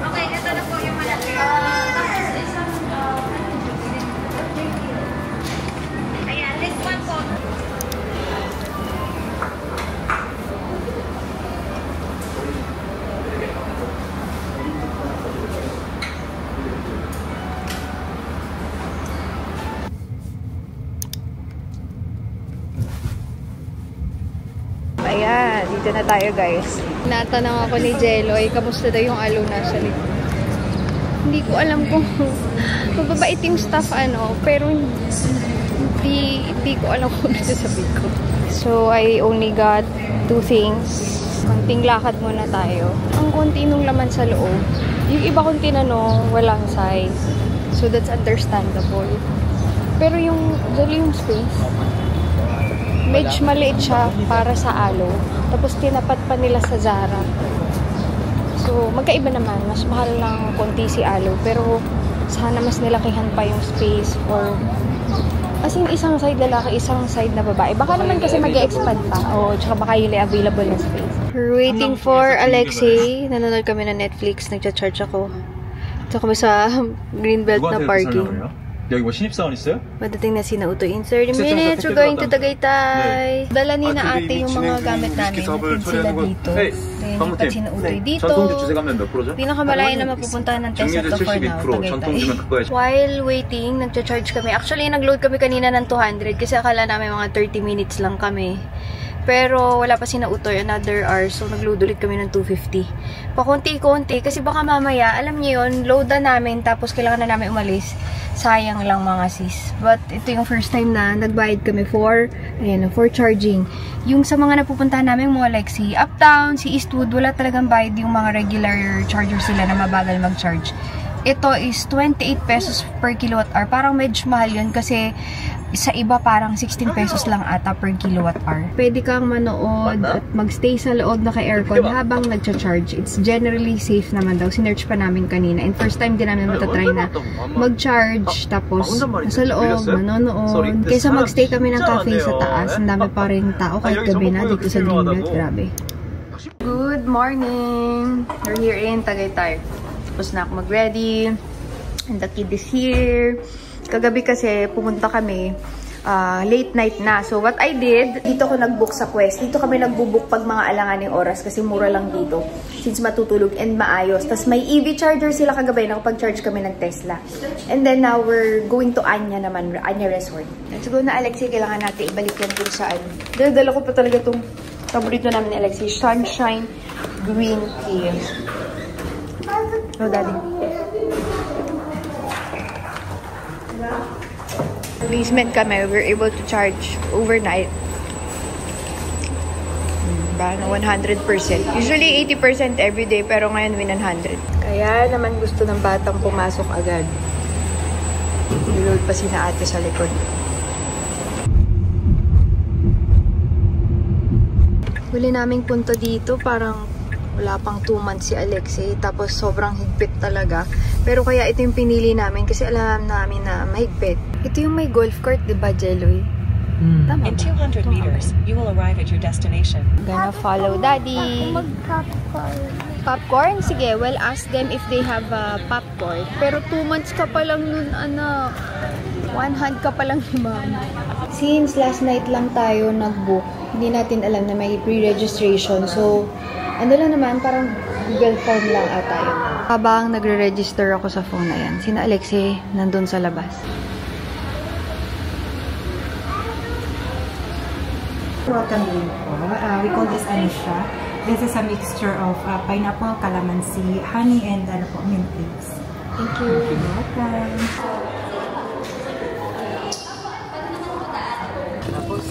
Okay, ito na po yung malaki. Ayan, this one po. Ayan, dito na tayo guys. Natanong ako ni Jelloy, kamusta daw yung aluna sa likod. Hindi ko alam kung mababait yung staff pero hindi ko alam kung ano sasabihin ko. So, I only got 2 things. Konting lakad muna tayo. Ang konti nung laman sa loob. Yung iba kong tinanong, walang size. So, that's understandable. Pero yung space, medyo maliit siya para sa alo. Tapos tinapat pa nila sa Zara. So, magkaiba naman. Mas mahal lang konti si alo. Pero, sana mas nilakihan pa yung space. Or, as in, isang side lalaki, isang side na babae. Baka naman kasi mag-e-expand pa. O, tsaka baka yun available na space. We're waiting for Alexei. Nanonood kami na Netflix. Nagcha-charge ako. Ito kami sa Greenbelt na parking. 여기 뭐 신입사원 있어요? Padating na si Nauto in 30 minutes. We're going to Tagaytay. Dala ni na ate yung mga gamit namin. Natin sila dito. Then, ipat si Nautoy dito. Pinakamalayo na mapupuntahan ng Tesla to for now, Tagaytay. While waiting, nagcha-charge kami. Actually, nag-load kami kanina ng 200 kasi akala namin mga 30 minutes lang kami. Pero wala pa si Nautoy, another hour. So, nag-load ulit kami ng 250. Pakunti-kunti. Kasi baka mamaya, alam niyo yun, load na namin. Tapos kailangan na namin umalis. Sayang lang mga sis. But ito yung first time na nagbayad kami for charging. Yung sa mga napupuntahan namin, mga like si Uptown, si Eastwood, wala talagang bayad yung mga regular chargers sila na mabagal mag-charge. Ito is 28 pesos per kilowatt hour. Parang medyo mahal yun kasi sa iba parang 16 pesos lang ata per kilowatt hour. Pwede kang manood at magstay sa loob na ka-aircon habang nagcha-charge. It's generally safe naman daw. Sinearch pa namin kanina. And first time din namin matatry na mag-charge tapos sa loob, manonood. Kaysa magstay kami ng cafe sa taas. Ang dami pa rin tao kahit gabi na dito sa Greenbelt. Grabe. Good morning! We're here in Tagaytay. Tapos na ako mag-ready. And the kid is here. Kagabi kasi pumunta kami. late night na. So, what I did, dito ko nag-book sa Quest. Dito kami nagbo-book pag mga alanganing oras kasi mura lang dito. Since matutulog and maayos. Tapos may EV charger sila kagabi. Nakapag-charge kami ng Tesla. And then now, we're going to Anya naman. Anya Resort. Let's go na, Alexi. Kailangan natin ibalik yan dun saan. Dala ko pa talaga itong paborito namin ni Alexi. Sunshine Green Tea. Oh, Daddy. Basement kami, we're able to charge overnight. Ba, 100%. Usually 80% everyday, pero ngayon 100. Kaya naman gusto ng batang pumasok agad. Niload pa sina ate sa likod. Huli naming punta dito, parang wala pang 2 months si Alexi. Tapos sobrang higpit talaga. Pero kaya ito yung pinili namin kasi alam namin na mahigpit. Ito yung may golf court, diba, Jeloy? Tama In 200 meters, you will arrive at your destination. Gonna follow Daddy. Mag-popcorn. Popcorn? Sige, well, ask them if they have popcorn. Pero 2 months ka pa lang nun, anak. 1 hand ka pa lang ni Mama. Since last night lang tayo nag-book, hindi natin alam na may pre-registration. So, ano lang naman, parang Google form lang ata yun. Habang nagre-register ako sa phone na yan, sina Alexi nandun sa labas. Welcome drink po. We call this anisha. This is a mixture of pineapple, calamansi, honey, and mint leaves. Thank you. You're welcome. Tapos,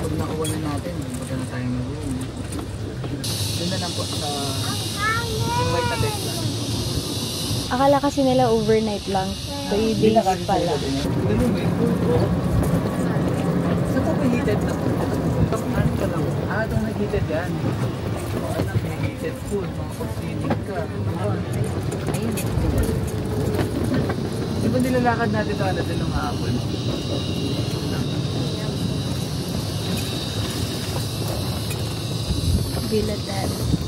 pag nakuha na natin, magka na tayo mag-room. Doon na lang po sa white na Tesla. Akala kasi nila overnight lang. 3 days pala. Ganun ba yun? Sa top heated na po. Top ano ka lang. Itong nag-heated yan. Alam, may heated food. Mga pag-swimming ka. Ayun. Di ba nilalakad natin ito natin ng hapon? Biladan. Biladan.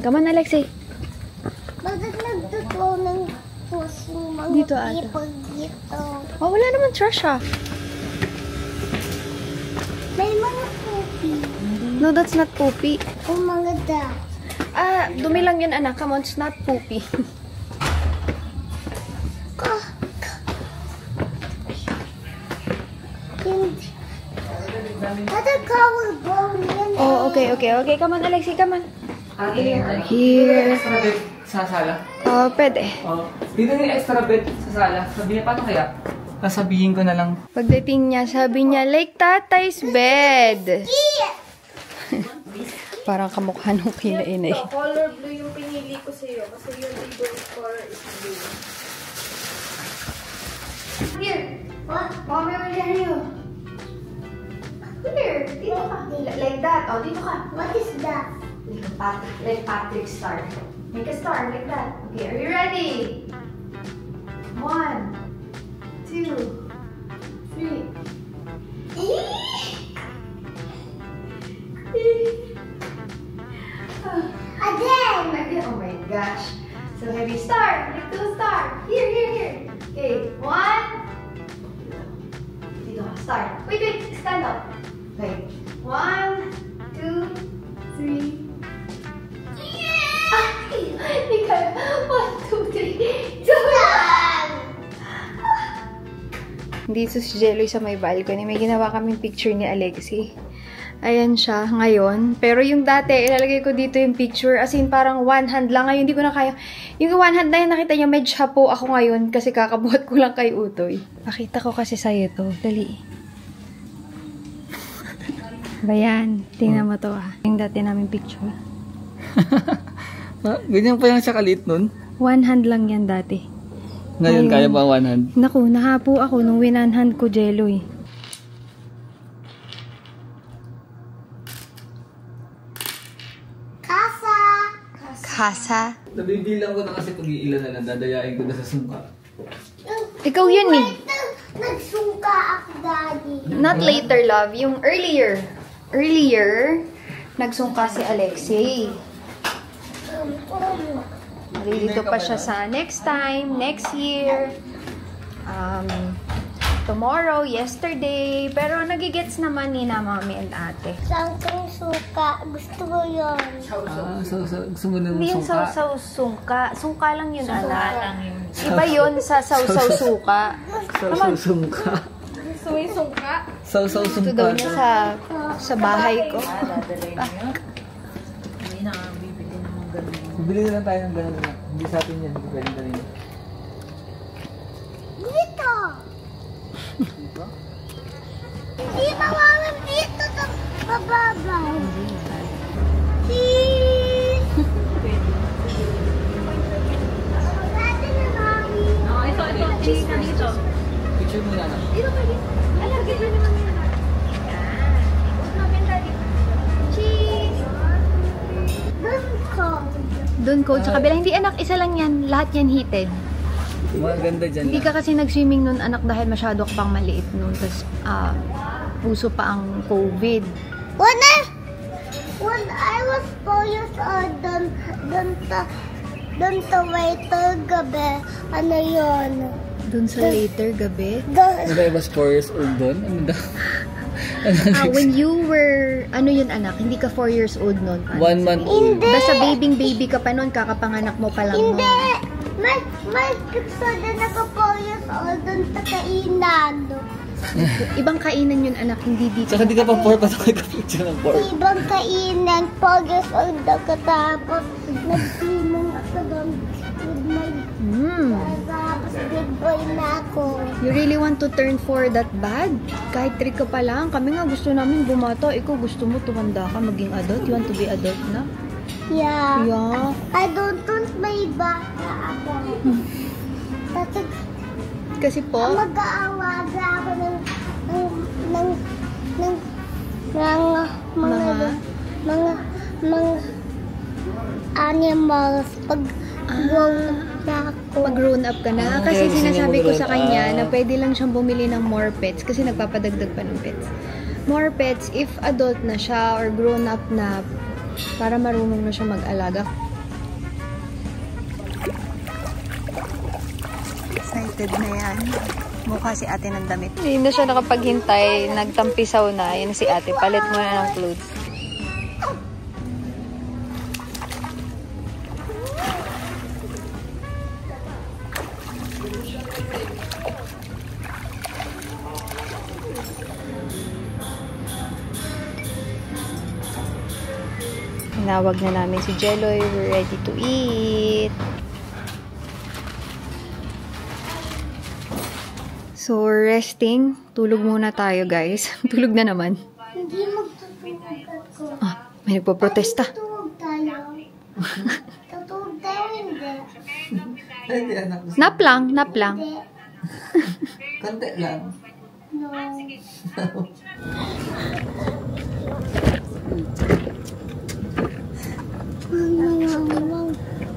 Come on, Alexi. Bakit nagtotoo ng puso mga Dito ata. people dito? Oh, wala naman trash ah. May mga poopy. No, that's not poopy. O mga duck. Dumi lang yun, anak. Come on, it's not poopy. Other collarbone yan. Oh, okay. Come on, Alexi, come on. Here. Extra bed sa sala. Oh, pwede. Oh, dito yung extra bed sa sala. Sabihin, paano kaya? Sasabihin ko na lang. Pagdating niya, sabi niya, like tatay's bed. Parang kamukha nung kila inay. Color blue yung pinili ko sa'yo kasi yung table color is blue. Here. What? Mommy will hear you. Here. Dito ka. Like that. Oh, dito ka. What is that? Like Patrick star. Make a star like that. Okay, are you ready? 1, 2, 3. Again! Oh my gosh. So heavy star. Little star. Here. Okay, 1. Dito ka. Start. Wait. Stand up. Okay. 1, 2, 3. Ikaw. 1, 2, 3. Dito si Jeloy sa may balcony. May ginawa kaming picture ni Alexi. Ayan siya ngayon. Pero yung dati, ilalagay ko dito yung picture. As in, parang one hand lang. Ngayon, hindi ko na kaya. Yung one hand na yun, nakita niyo, medyo hapo ako ngayon kasi kakabuhat ko lang kay Utoy. Nakita ko kasi sa'yo to. Dali. Bayan, tingnan mo to ah. Yung dati namin picture. Ganyan pa lang siya kalit nun? One hand lang yan dati. Ngayon, kaya ba one hand? Naku, nahapo ako nung winanhand ko, Jeloy. Kasa. Kasa. Nabibilang ko na kasi kung ilan na lang dadayain ko na sa sungka. Ikaw yun eh. Nagsungka ako, Daddy. Not later, love. Yung earlier. Earlier, nagsungka si Alexei. Dito pa siya sa next time, next year. Tomorrow, yesterday. Pero nagigets naman ni na mami and ate. Sangkang suka. Gusto ko yun. Gusto mo ng Hindi yung sungka? sausaw sungka. Sungka lang yun, anak. Iba yun sa sausaw suka. Sausaw sungka. Gusto mo yung sungka? Sausaw Ito sungka. daw niya sa bahay ko. Hindi na, bibili naman ganun. Bibili na lang tayo ng ganun na. Hindi sa atin yan. Hindi pwedeng ganun. Dito. Di ba, Mami? Dito sa bababa. Cheese. Dati na, Mami. Oh, ito. Cheese na dito. Picture muna na. Dito pa dito. Alagay na naman yun. Cheese. Doon coach sa kabila. Hindi anak, isa lang yan. Lahat yan heated. Maganda dyan Hindi lang. ka kasi nag-swimming nun anak dahil masyado ka pang maliit nun. Tapos puso pa ang COVID. When I was 4 years old, doon sa waiter gabi, ano yun? Doon sa later gabi. Ano ba, I was 4 years old doon? Ano daw? When you were, ano yun anak, hindi ka 4 years old nun. 1 month old. Basta baby ka pa nun, kakapanganak mo pa lang nun. Hindi! May picture din ako 4 years old doon sa kainan. Ibang kainan yun anak, hindi dito. Saka di ka pa 4 pa tayo ka-picture ng 4. Ibang kainan, 4 years old ako tapos nag-swimming ako doon with my tapos big boy na ako. You really want to turn 4 that bad? Kahit 3 ka pa lang. Kami nga gusto namin bumata. Ikaw gusto mo tumanda ka, maging adult. You want to be adult na? Yeah. Yeah. I don't want may bata ako. Kasi po, Mag-aawaga ako ng mga animals pag grown up ka na. Kasi sinasabi ko sa kanya na pwede lang siyang bumili ng more pets kasi nagpapadagdag pa ng pets. More pets if adult na siya or grown up na para marunong na siya mag-alaga. Excited na yan. Mukha si ate ng damit. Hindi na siya nakapaghintay. Nagtampisaw na. Yun si ate. Palit mo na ng clothes. Tinawag na namin si Jeloy. We're ready to eat. So, resting. Tulog muna tayo, guys. Tulog na naman. Hindi magtutulog ako. May nagpo-protesta. Tutulog tayo. Tutulog tayo, hindi. Hindi, anak. Nap lang, nap lang. Hindi. Kante lang. No.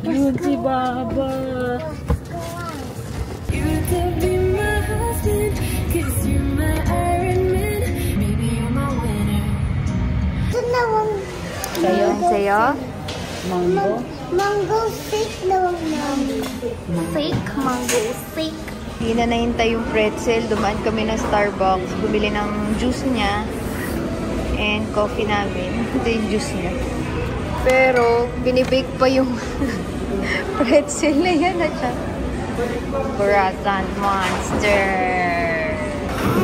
Yun si Baba. Sa'yo? Sa'yo? Mango steak naman namin. Steak? Mango steak. Hindi na nahintay yung pretzel. Dumaan kami ng Starbucks. Bumili ng juice niya. And coffee namin. Ito yung juice niya. Pero, binibake pa yung pretzel na yan at siya. Buratan Monster.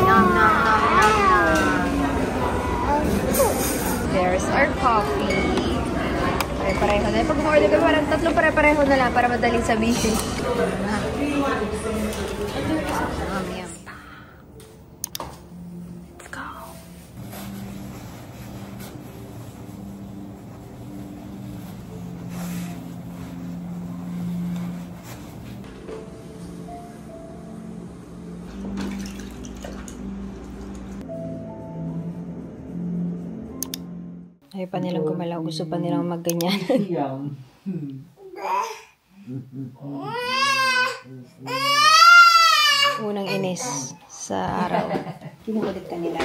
Nom, nom, nom, nom, nom. There's our coffee. Pare-pareho na. Pag order ka parang tatlong pare-pareho na lang para madaling sabihin. Let's go. Ayaw pa nilang gumalaw. Gusto pa nilang magganyan. Unang inis sa araw. Kinukulit ka nila.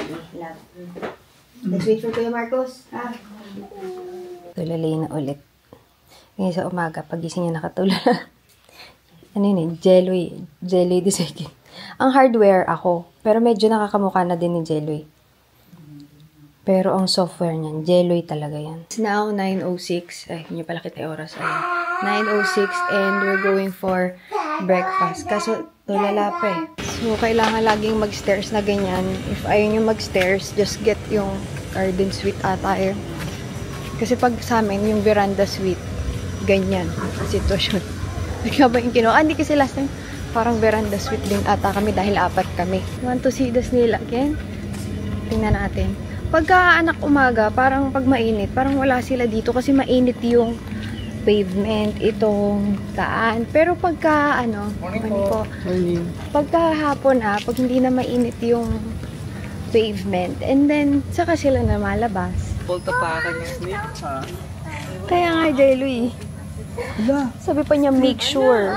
Let's wait for Kuya Marcos. Tulalay na ulit. Ngayon sa umaga, pagising niya nakatulala. Ano yun eh? Jelloy Disegin. Ang hardware ako. Pero medyo nakakamukha na din ni Jelloy. Pero ang software niyan, Jelloy talaga yan. It's now 9:06. Ay, hindi pala kita oras. 9:06 and we're going for breakfast. Kaso, tulala pa eh. So, kailangan laging mag-stairs na ganyan. If ayaw nyo mag-stairs, just get yung garden suite ata eh. Kasi pag sa amin, yung veranda suite, ganyan ang sitwasyon. Kaya ba yung kinuha? Hindi kasi last time, parang veranda suite din ata kami dahil 4 kami. Want to see the snail again? Tingnan natin. Pagka anak umaga, parang pag mainit, parang wala sila dito kasi mainit yung pavement, itong daan. Pero pagka, pagka hapon pag hindi na mainit yung pavement, and then, saka sila na malabas. Kaya nga, Jelloy. Sabi pa niya, make sure.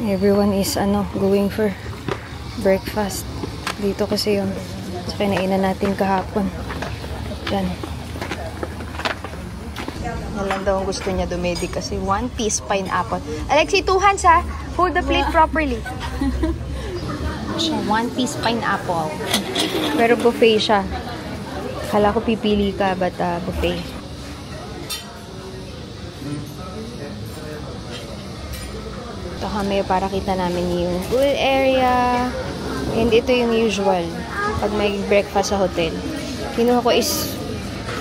Everyone is, going for breakfast. Dito kasi yun. Sa kinainan natin kahapon. Yan. Yan daw ang gusto niya dumedi kasi 1 piece pineapple. Alexi, 2 hands ha. Hold the plate properly. 1 piece pineapple. Pero buffet siya. Kala ko pipili ka, but buffet. Ito kami para kita namin yung pool area. And ito yung usual. Pag may breakfast sa hotel. Kinuha ko is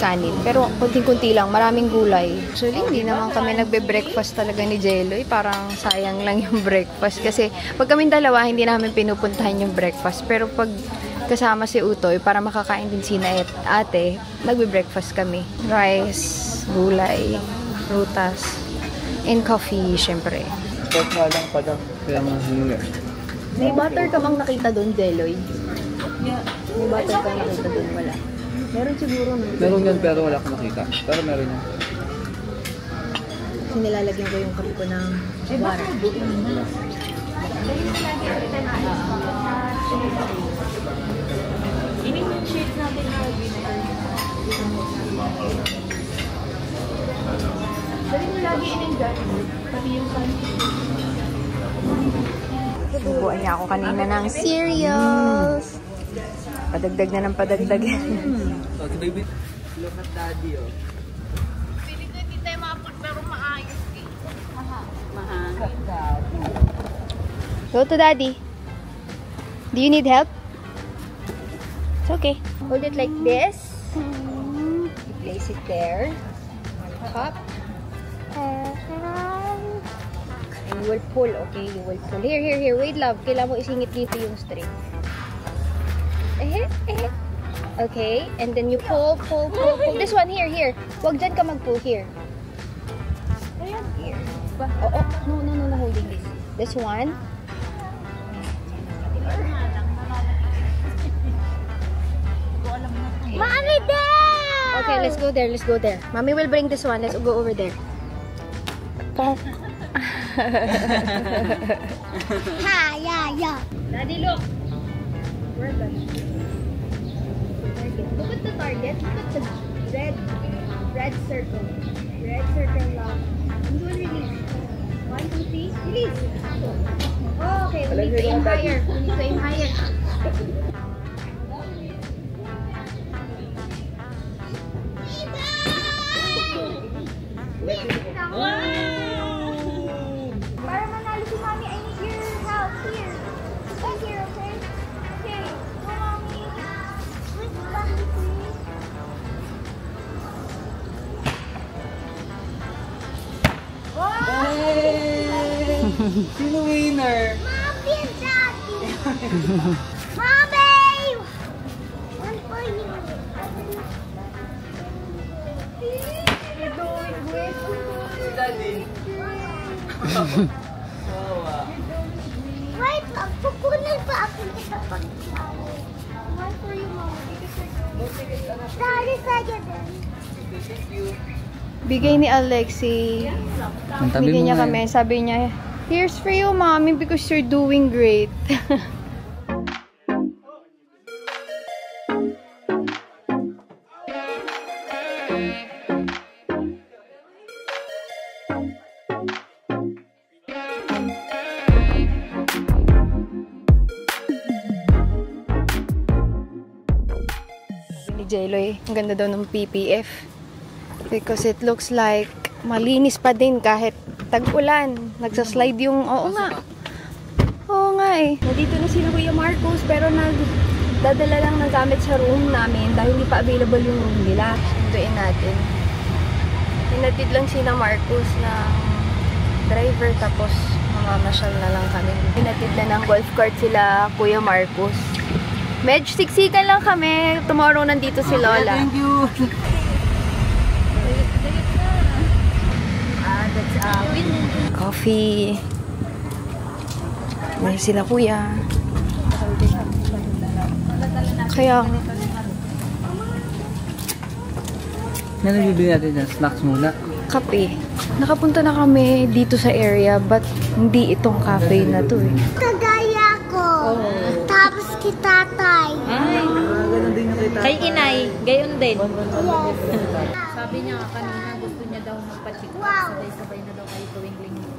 kanin. Pero kunting-kunti lang. Maraming gulay. Actually, hindi naman kami nagbe-breakfast talaga ni Jelloy. Parang sayang lang yung breakfast. Kasi pag kaming dalawa, hindi namin pinupuntahan yung breakfast. Pero pag kasama si Utoy, para makakain din sina ate, nagbe-breakfast kami. Rice, gulay, prutas, and coffee, syempre. Ito lang pala. Kaya mahinga. May butter ka bang nakita doon, Jelloy? Yeah. May butter ka nakita doon? Wala. Meron siguro. Meron yan pero wala akong nakita. Pero meron yan. Kasi nilalagyan ko yung kape ko ng water. Ini yung shades natin na dali mo lagi in-enjoy. Pati yung Subuan niya ako kanina ng cereals. Padagdag na ng padagdag. Okay, baby. Look at daddy, oh. Piling ko hindi tayo maapod pero maayos eh. Mahal. Go to daddy. Do you need help? It's okay. Hold it like this. You place it there. On top. And you will pull, okay? You will pull. Here. Wait, love. Kailangan mo isingit dito yung string. Okay. And then you pull. This one, here. Huwag dyan ka mag-pull. Here. Here. No, holding this. This one. Mommy, there! Okay, let's go there. Mommy will bring this one. Let's go over there. Yeah. Daddy, look. We're done. Look at the target. Look at the red circle. Red circle lang. I'm going to release. 1, 2, 3. Release. Oh, okay, we need to aim higher. Para manalo si Mommy, I need your help. Here. Right here, okay? Okay. Go, Mommy. Wait, Mommy, please. Sino winner? Mommy and Daddy. Mommy! One for you. Daddy. Wait, for you, Mommy. Daddy, second. Bigay ni Alexi. Bigay niya kami. Sabi niya, here's for you, Mommy, because you're doing great. Jeloy, ang ganda daw ng PPF because it looks like malinis pa din kahit tag-ulan. Nagsaslide yung, oo nga eh. Nandito na sila Kuya Marcos pero nagdadala lang ng gamit sa room namin dahil hindi pa available yung room nila. Sunduin natin. Hinatid lang sila Marcos ng driver tapos mamamasyal na lang kami. Hinatid na ng golf cart sila Kuya Marcos. Medyo siksikan lang kami. Tomorrow nandito si Lola. Thank you. Coffee. May sila kuya. Kaya Ano bibili natin ng snacks muna? kape. Nakapunta na kami dito sa area but hindi itong cafe na to eh. Kagaya ko. Tapos kay tatay. Ganun din yung kita. Kay inay, gayon din. Sabi niya kanina gusto niya daw magpa-check up. Wow. Sabay-sabay na daw kayo tuwing linggo.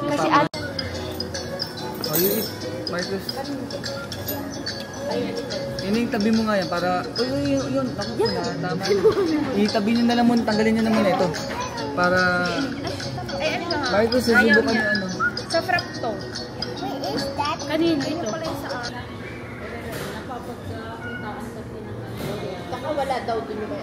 Kasi at Oh, you eat, Marcos. Yun yung tabi mo nga yan para... Yun. Naku po na, tama. Itabi nyo na lang muna, tanggalin nyo na muna ito. Para... Marcos, susubukan nyo ano. Sa frapto. Wait, is that? Kanino ito? Baka wala daw dun yung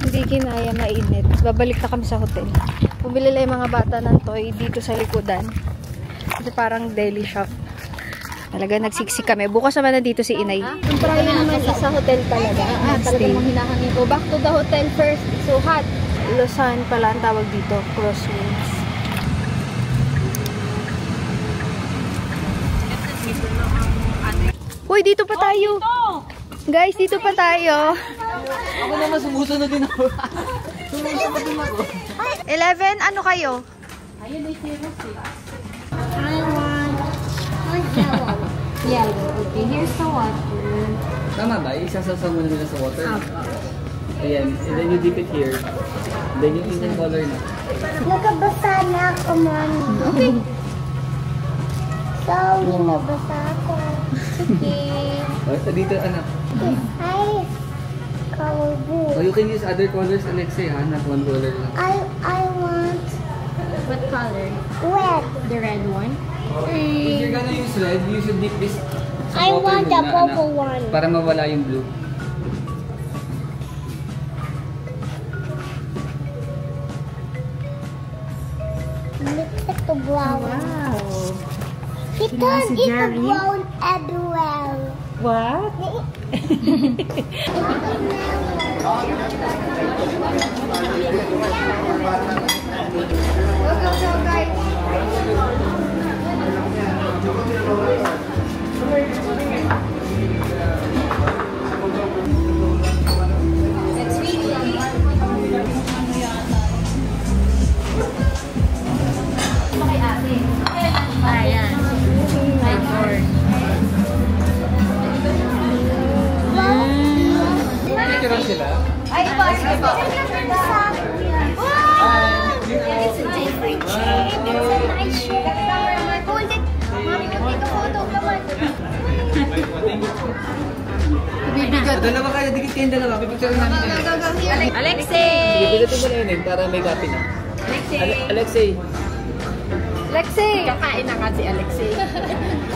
hindi kinaya mainit. Babalik na kami sa hotel. Bumili lang yung mga bata ng toy dito sa likudan. Ito parang deli shop. Talaga nagsiksik kami. Bukas naman na dito si Inay. Yung try naman sa hotel talaga. Talaga namang hinahangin ko. Back to the hotel first. So hot. Lausanne pala ang tawag dito. Crosswinds. Uy, dito pa tayo. Guys, dito pa tayo. Ako naman, sumusunod din ako. Sumusunod din ako. 11, ano kayo? I want yellow. Yellow. Okay, here's the water. Tama ba? Isasasa muna nila sa water. Ayan. And then you dip it here. Then yung instant color na. Nakabasa na ako, Mommy. Okay. So, nabasa ako. Sige. Basta dito, anak. Ay, color blue. Oh, you can use other colors, Alexei, ha? Not one color lang. I want What color? red. The red one? If you're gonna use red, you should dip this sa I water want the muna, purple anak, one. para mawala yung blue. Mix it to brown. Wow. It turned into brown everywhere. What? Ayan. May corn. Picture sila. Ay, iba. It's a different shape. It's a nice shape. Hold it. Mommy, we'll take a photo. Come on. Bibigat. Dalawa kayo, dikit kayong dalawa. Pipicture namin kayo. Alexei! Sige, pilutin mo na yun para may copy na. Alexei. Lexi! Kakain na nga si Alexei.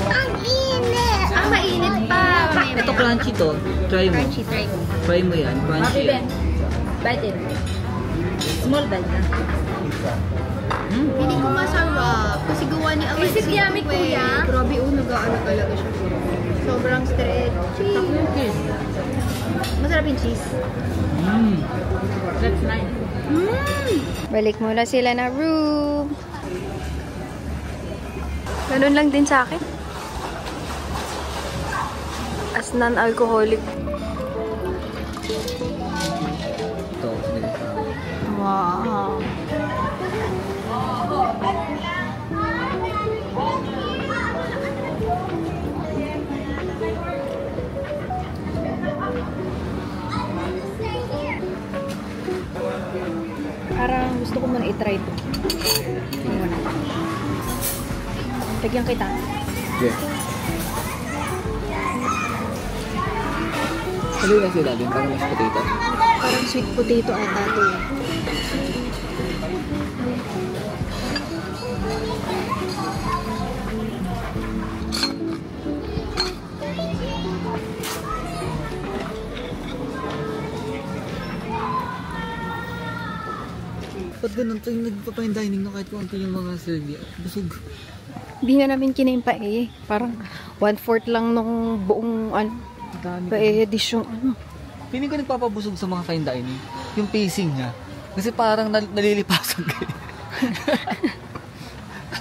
Ang init. Mainit pa. Ito crunchy to. Try mo. Try ko. Try mo yan. Crunchy yan. Bite it. Small bite na. Hindi ko masarap. Kasi gawa ni Alexi. Is it yummy, kuya? Grabe, nag-ano talaga siya. Sobrang stretchy. Masarap yung cheese. Mm. That's nice. Balik muna sila na room. Ganun lang din sa akin. As non-alcoholic. Wow. Parang gusto ko muna i-try ito. Muna. Lagyan kita. Okay. Ano yung nasa ilalim? Parang mashed potato? Parang sweet potato ata ito. Ba't ganun? Pag nagpa-fine dining na kahit konti yung mga serve, busog. Hindi na namin kinimpa eh. Parang 1/4 lang nung buong pa-edis yung Piling ko nagpapabusog sa mga fine dining. Yung pacing niya. Kasi parang nalilipasan kayo.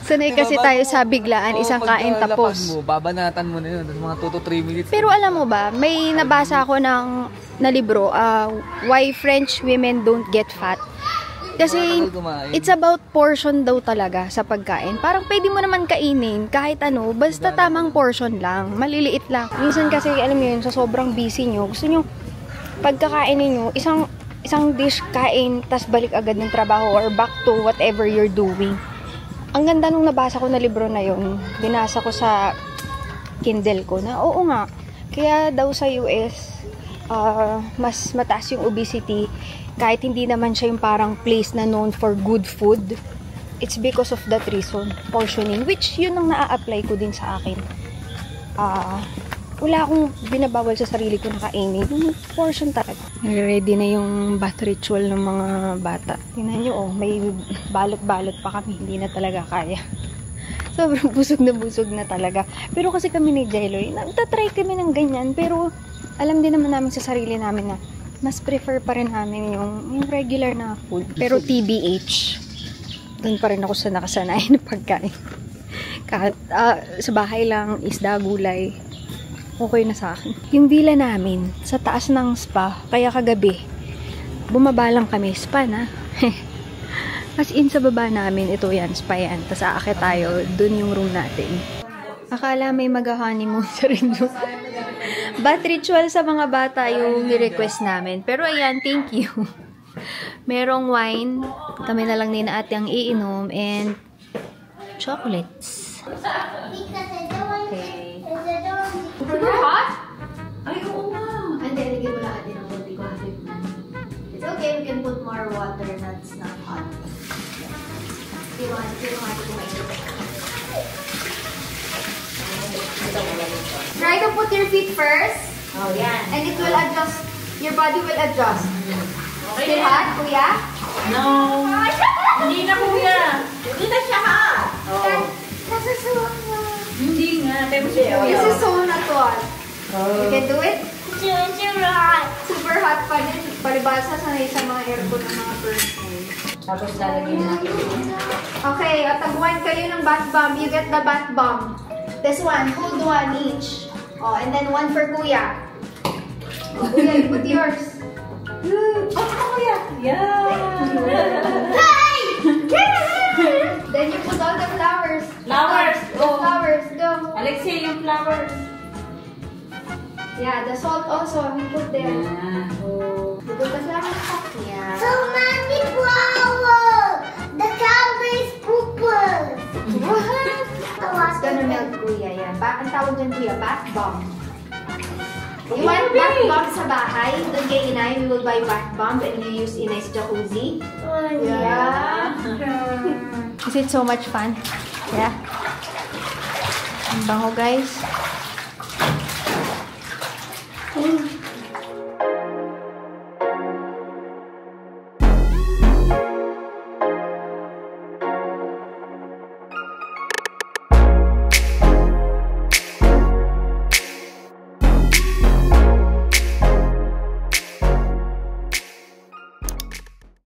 Sanay kasi tayo sa biglaan, isang kain tapos. Mo, babanatan mo na yun. Mga 2 to 3 minutes. Pero alam mo ba, may nabasa ako na libro, Why French Women Don't Get Fat. Kasi it's about portion daw talaga sa pagkain. Parang pwede mo naman kainin kahit ano, basta tamang portion lang, maliliit lang. Minsan kasi alam mo yun, sa sobrang busy nyo, gusto nyo pagkakainin nyo, isang dish kain, tas balik agad ng trabaho or back to whatever you're doing. Ang ganda nung nabasa ko na libro na yun, binasa ko sa Kindle ko na oo nga, kaya daw sa US, mas mataas yung obesity kahit hindi naman siya yung parang place na known for good food. It's because of that reason, portioning, which yun ang naa-apply ko din sa akin. Wala akong binabawal sa sarili ko na kainin. Yung portion talaga. Ready na yung bath ritual ng mga bata. Tingnan nyo, may balot-balot pa kami. Hindi na talaga kaya. Sobrang busog na talaga. Pero kasi kami ni Jeloy, nagtatry kami ng ganyan. Pero alam din naman namin sa sarili namin na mas prefer pa rin namin yung regular na food. Pero TBH, doon pa rin ako sa nakasanayan ng pagkain. Kahit sa bahay lang, isda, gulay, okay na sa akin. Yung villa namin, sa taas ng spa, kaya kagabi, bumaba lang kami, spa na. As in, sa baba namin, ito yan, spa yan. Tapos aakit tayo, dun yung room natin. Akala may mag-honeymoon sa rin doon. Bath ritual sa mga bata yung ni-request namin. Pero ayan, thank you. Merong wine. Kami na lang ni na ate ang iinom. And chocolates. Okay. Super hot? Ay, oo nga. And then, lagyan mo lang ate ng konti ko. It's okay, we can put more water that's not hot. Hindi mo ate kumain. Try to put your feet first. Oh, yan. And it will adjust. Your body will adjust. Okay. Still hot, kuya? No. Hindi na, kuya. Hindi na siya hot. Oh. Hindi nga. Pero siya. This is so natural. You can do it? Super hot. Super hot pa din. Palibasa sanay sa mga aircon ng mga person. Tapos lalagyan natin. Okay, taguan kayo ng bath bomb. You get the bath bomb. This one, hold one each. Oh, and then one for kuya. Oh, kuya, you put yours. Oh, kuya. Yeah. Then you put all the flowers. Flowers. The flowers, go. Alexia, yung flowers. Yeah, the salt also, we put there. Yeah. Oh. You put the flowers. Yeah. So many flowers. The cow is poopers. What? It's gonna melt, kuya. Yan. Ang tawag dyan, kuya, bath bomb. You want bath bomb sa bahay? Doon kay Inay, we will buy bath bomb and you use Inay's jacuzzi. Oh, Yeah. Is it so much fun? Yeah. Ang bango, guys.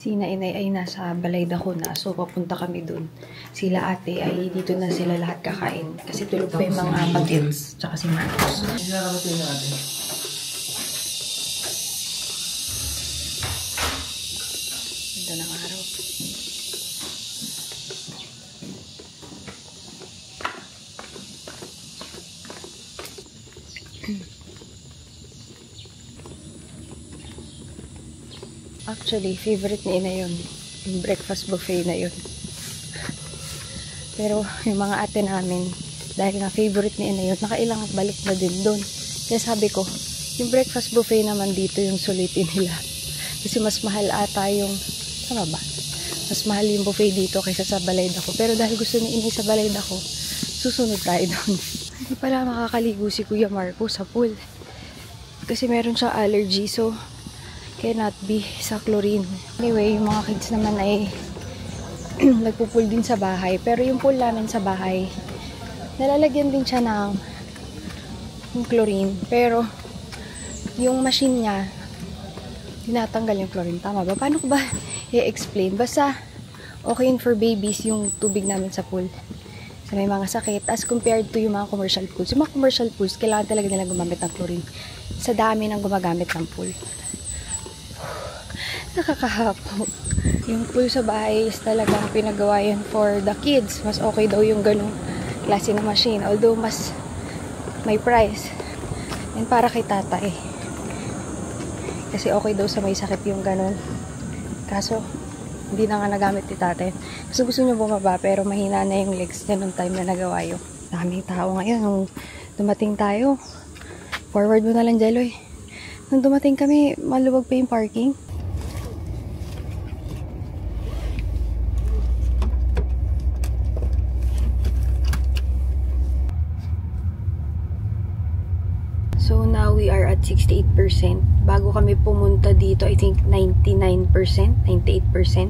Si Inay ay nasa Balayda ko na. So, papunta kami dun. Sila ate ay dito na sila lahat kakain. Kasi tulog pa yung mga bagets. Tsaka si Marcos. Sinaramatay na ate. Ganda ng araw. Actually, favorite ni Ina yun. Yung breakfast buffet na yun. Pero yung mga ate namin, dahil nga favorite ni Ina yun, nakailang balik na din doon. Kaya sabi ko, yung breakfast buffet naman dito yung sulitin nila. Kasi mas mahal ata yung, tama ba? Mas mahal yung buffet dito kaysa sa Balayda ko. Pero dahil gusto ni Ina sa Balayda ko, susunod tayo doon. Hindi pala makakaligo si Kuya Marco sa pool. Kasi meron siya allergy, so cannot be sa chlorine. Anyway, yung mga kids naman ay nagpupool din sa bahay. Pero yung pool namin sa bahay, nalalagyan din siya ng chlorine. Pero yung machine niya, tinatanggal yung chlorine. Tama ba? Paano ko ba i-explain? Basta okay yun for babies yung tubig namin sa pool. Sa may mga sakit. As compared to yung mga commercial pools. Yung mga commercial pools, kailangan talaga nilang gumamit ng chlorine. Sa dami ng gumagamit ng pool. Nakakahapo. Yung pool sa bahay is talagang pinagawa yan for the kids. Mas okay daw yung ganung klase na machine. Although mas may price. And para kay tatay. Kasi okay daw sa may sakit yung ganun. Kaso, hindi na nga nagamit ni tatay. Gusto niya bumaba pero mahina na yung legs niya nung time na nagawa yun. Daming tao ngayon. Nung dumating tayo, forward mo na lang, Jeloy. Nung dumating kami, maluwag pa yung parking. So now we are at 68%. Bago kami pumunta dito, I think 99%, 98%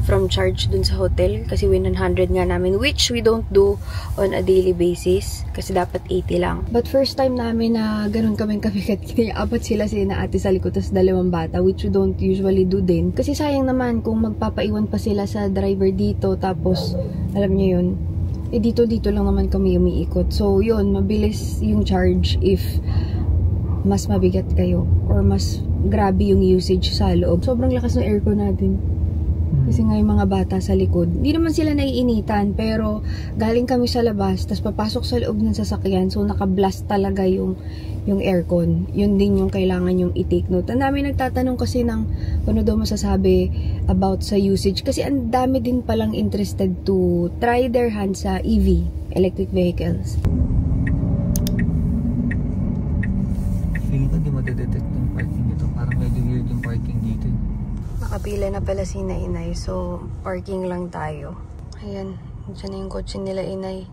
from charge dun sa hotel. Kasi 100 nga namin, which we don't do on a daily basis. Kasi dapat 80 lang. But first time namin na ganun kaming kabigat. Apat sila na ate sa likod, tas 2 bata, which we don't usually do din. Kasi sayang naman kung magpapaiwan pa sila sa driver dito. Tapos, alam niyo yun, dito lang naman kami umiikot. So, yun, mabilis yung charge if mas mabigat kayo or mas grabe yung usage sa loob. Sobrang lakas ng aircon natin. Kasi nga yung mga bata sa likod. Hindi naman sila naiinitan, pero galing kami sa labas, tas papasok sa loob ng sasakyan, so naka-blast talaga yung aircon. Yun din yung kailangan yung i-take note. Ang dami nagtatanong kasi ng ano daw masasabi about sa usage. Kasi ang dami din palang interested to try their hand sa EV, electric vehicles. Feeling ko di madedetect yung parking dito. Parang medyo weird yung parking dito. Nakapila na pala si Inay, so parking lang tayo. Ayan, dyan na yung kotse nila, Inay.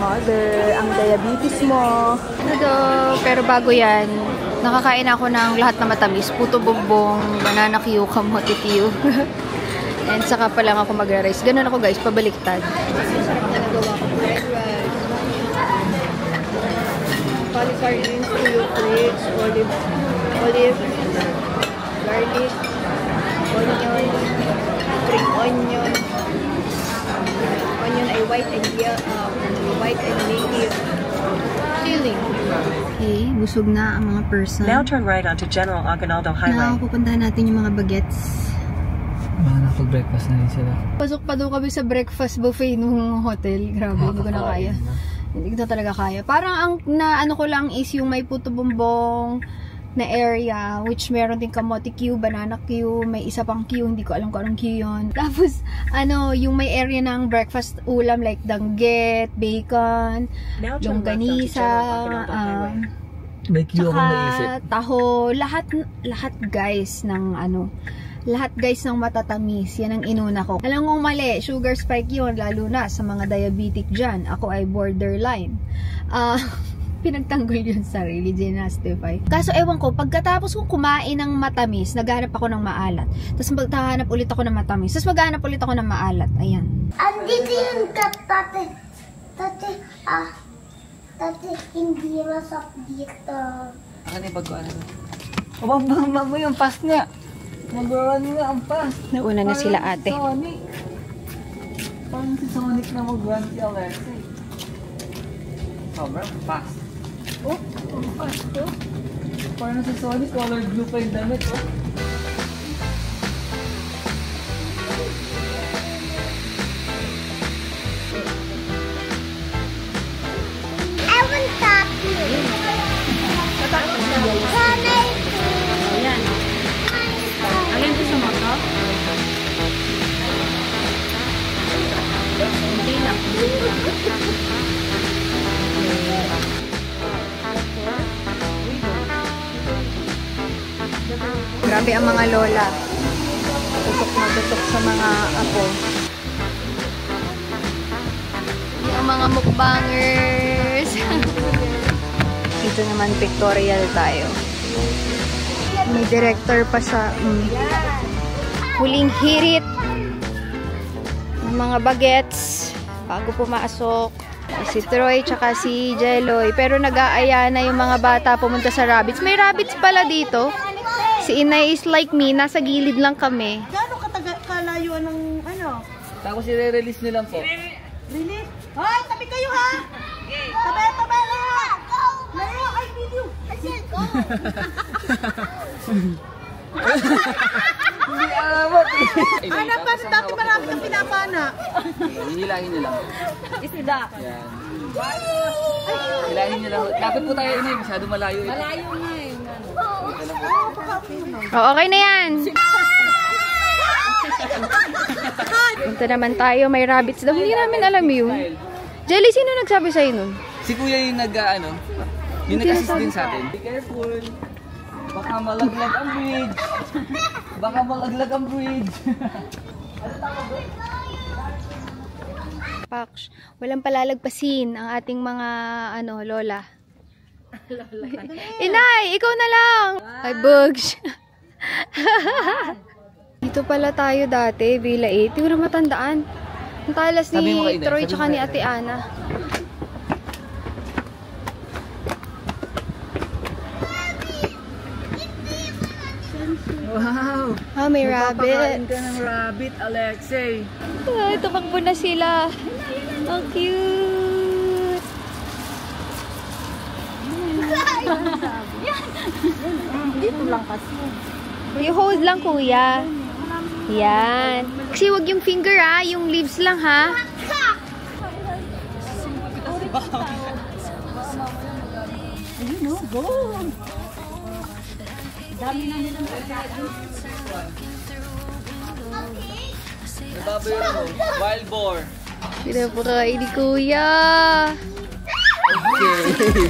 Mother, ang diabetes mo. Pero bago yan, nakakain ako ng lahat na matamis. Puto bumbong, banana Q, kamote Q. And saka pa lang ako mag-rice. Ganun ako guys, pabaliktad. Nagawa ko fried rice. Polycarbonate, tuyo flakes, olive, garlic, onion, spring onion. Onion ay white and native. Chili. Okay, busog na ang mga person. Now turn right onto General Aguinaldo Highway. Pupuntahan natin yung mga bagets. Baka nakapag-breakfast na rin sila. Pasok pa daw kami sa breakfast buffet nung hotel. Grabe, hindi ko na kaya. Hindi ko na talaga kaya. Parang ang naano ko lang is yung may puto bumbong na area, which meron din kamote Q, banana Q, may isa pang Q, hindi ko alam kung anong Q yun. Tapos, yung may area ng breakfast ulam like danggit, bacon, longganisa, may Q akong naisip. Taho, lahat guys ng lahat guys ng matatamis, yan ang inuna ko. Alam kong mali, sugar spike yun, lalo na sa mga diabetic dyan. Ako ay borderline. Pinagtanggol yun sarili, ginastify. Kaso ewan ko, pagkatapos kong kumain ng matamis, naghanap ako ng maalat. Tapos maghahanap ulit ako ng matamis. Tapos maghahanap ulit ako ng maalat. Ayan. Andito yung katate. Dati hindi masok dito. Ano yung bago? Ano? Mababa mo yung pass niya. Magawa niya ang pass. Nauna na sila ate. Sonic. Parang si Sonic na mag-run si Alexei. Sobrang fast. Oh, fast to. Parang si Sonic, color blue pa yung damit. Oh. I want copy. Ayan. Alin to sa moto? Hindi na. Grabe ang mga lola. Tutok na tutok sa mga apo. Yung mga mukbangers. Dito naman pictorial tayo. May director pa siya. Huling hirit ng mga bagets bago pumasok. Si Troy tsaka si Jeloy. Pero nag-aaya na yung mga bata pumunta sa rabbits. May rabbits pala dito. Si Inay is like me. Nasa gilid lang kami. Gano'ng kalayo ng ano? Tapos i-release nilang po. Release? Hoy, tabi kayo ha! Tabi na! Layo, ay video! I said go! Hindi alam. Ano pa? Dati marami kang pinapana. Hihilahin niyo lang. Isda. Yan. Hilahin niyo lang. Dapat po tayo Inay. Masyado malayo. Malayo nga eh. Oh, okay na yan. Punta naman tayo. May rabbits daw. Hindi namin alam yun. Jelly, sino nagsabi sa'yo nun? Si Kuya yung yung nag-assist din sa atin. Be careful. Baka malaglag ang bridge. Baka malaglag ang bridge. Paks, walang palalagpasin ang ating mga lola. Inay, ikaw na lang. Ay, bugs. Dito pala tayo dati, Villa 8. Hindi ko na matandaan. Ang talas ni Troy tsaka ni Ate Ana. Wow! Ah, may rabbit. Magpapakain ka ng rabbit, Alexei. Ay, tumakbo na sila. Ang cute. Dito lang kasi. You hold lang, kuya. Yan. Kasi wag yung finger ha, yung leaves lang ha. Ayun o, go! Dami na nilang pagkain. Nababayo mo. Wild boar. Pinapakain ni kuya. Okay.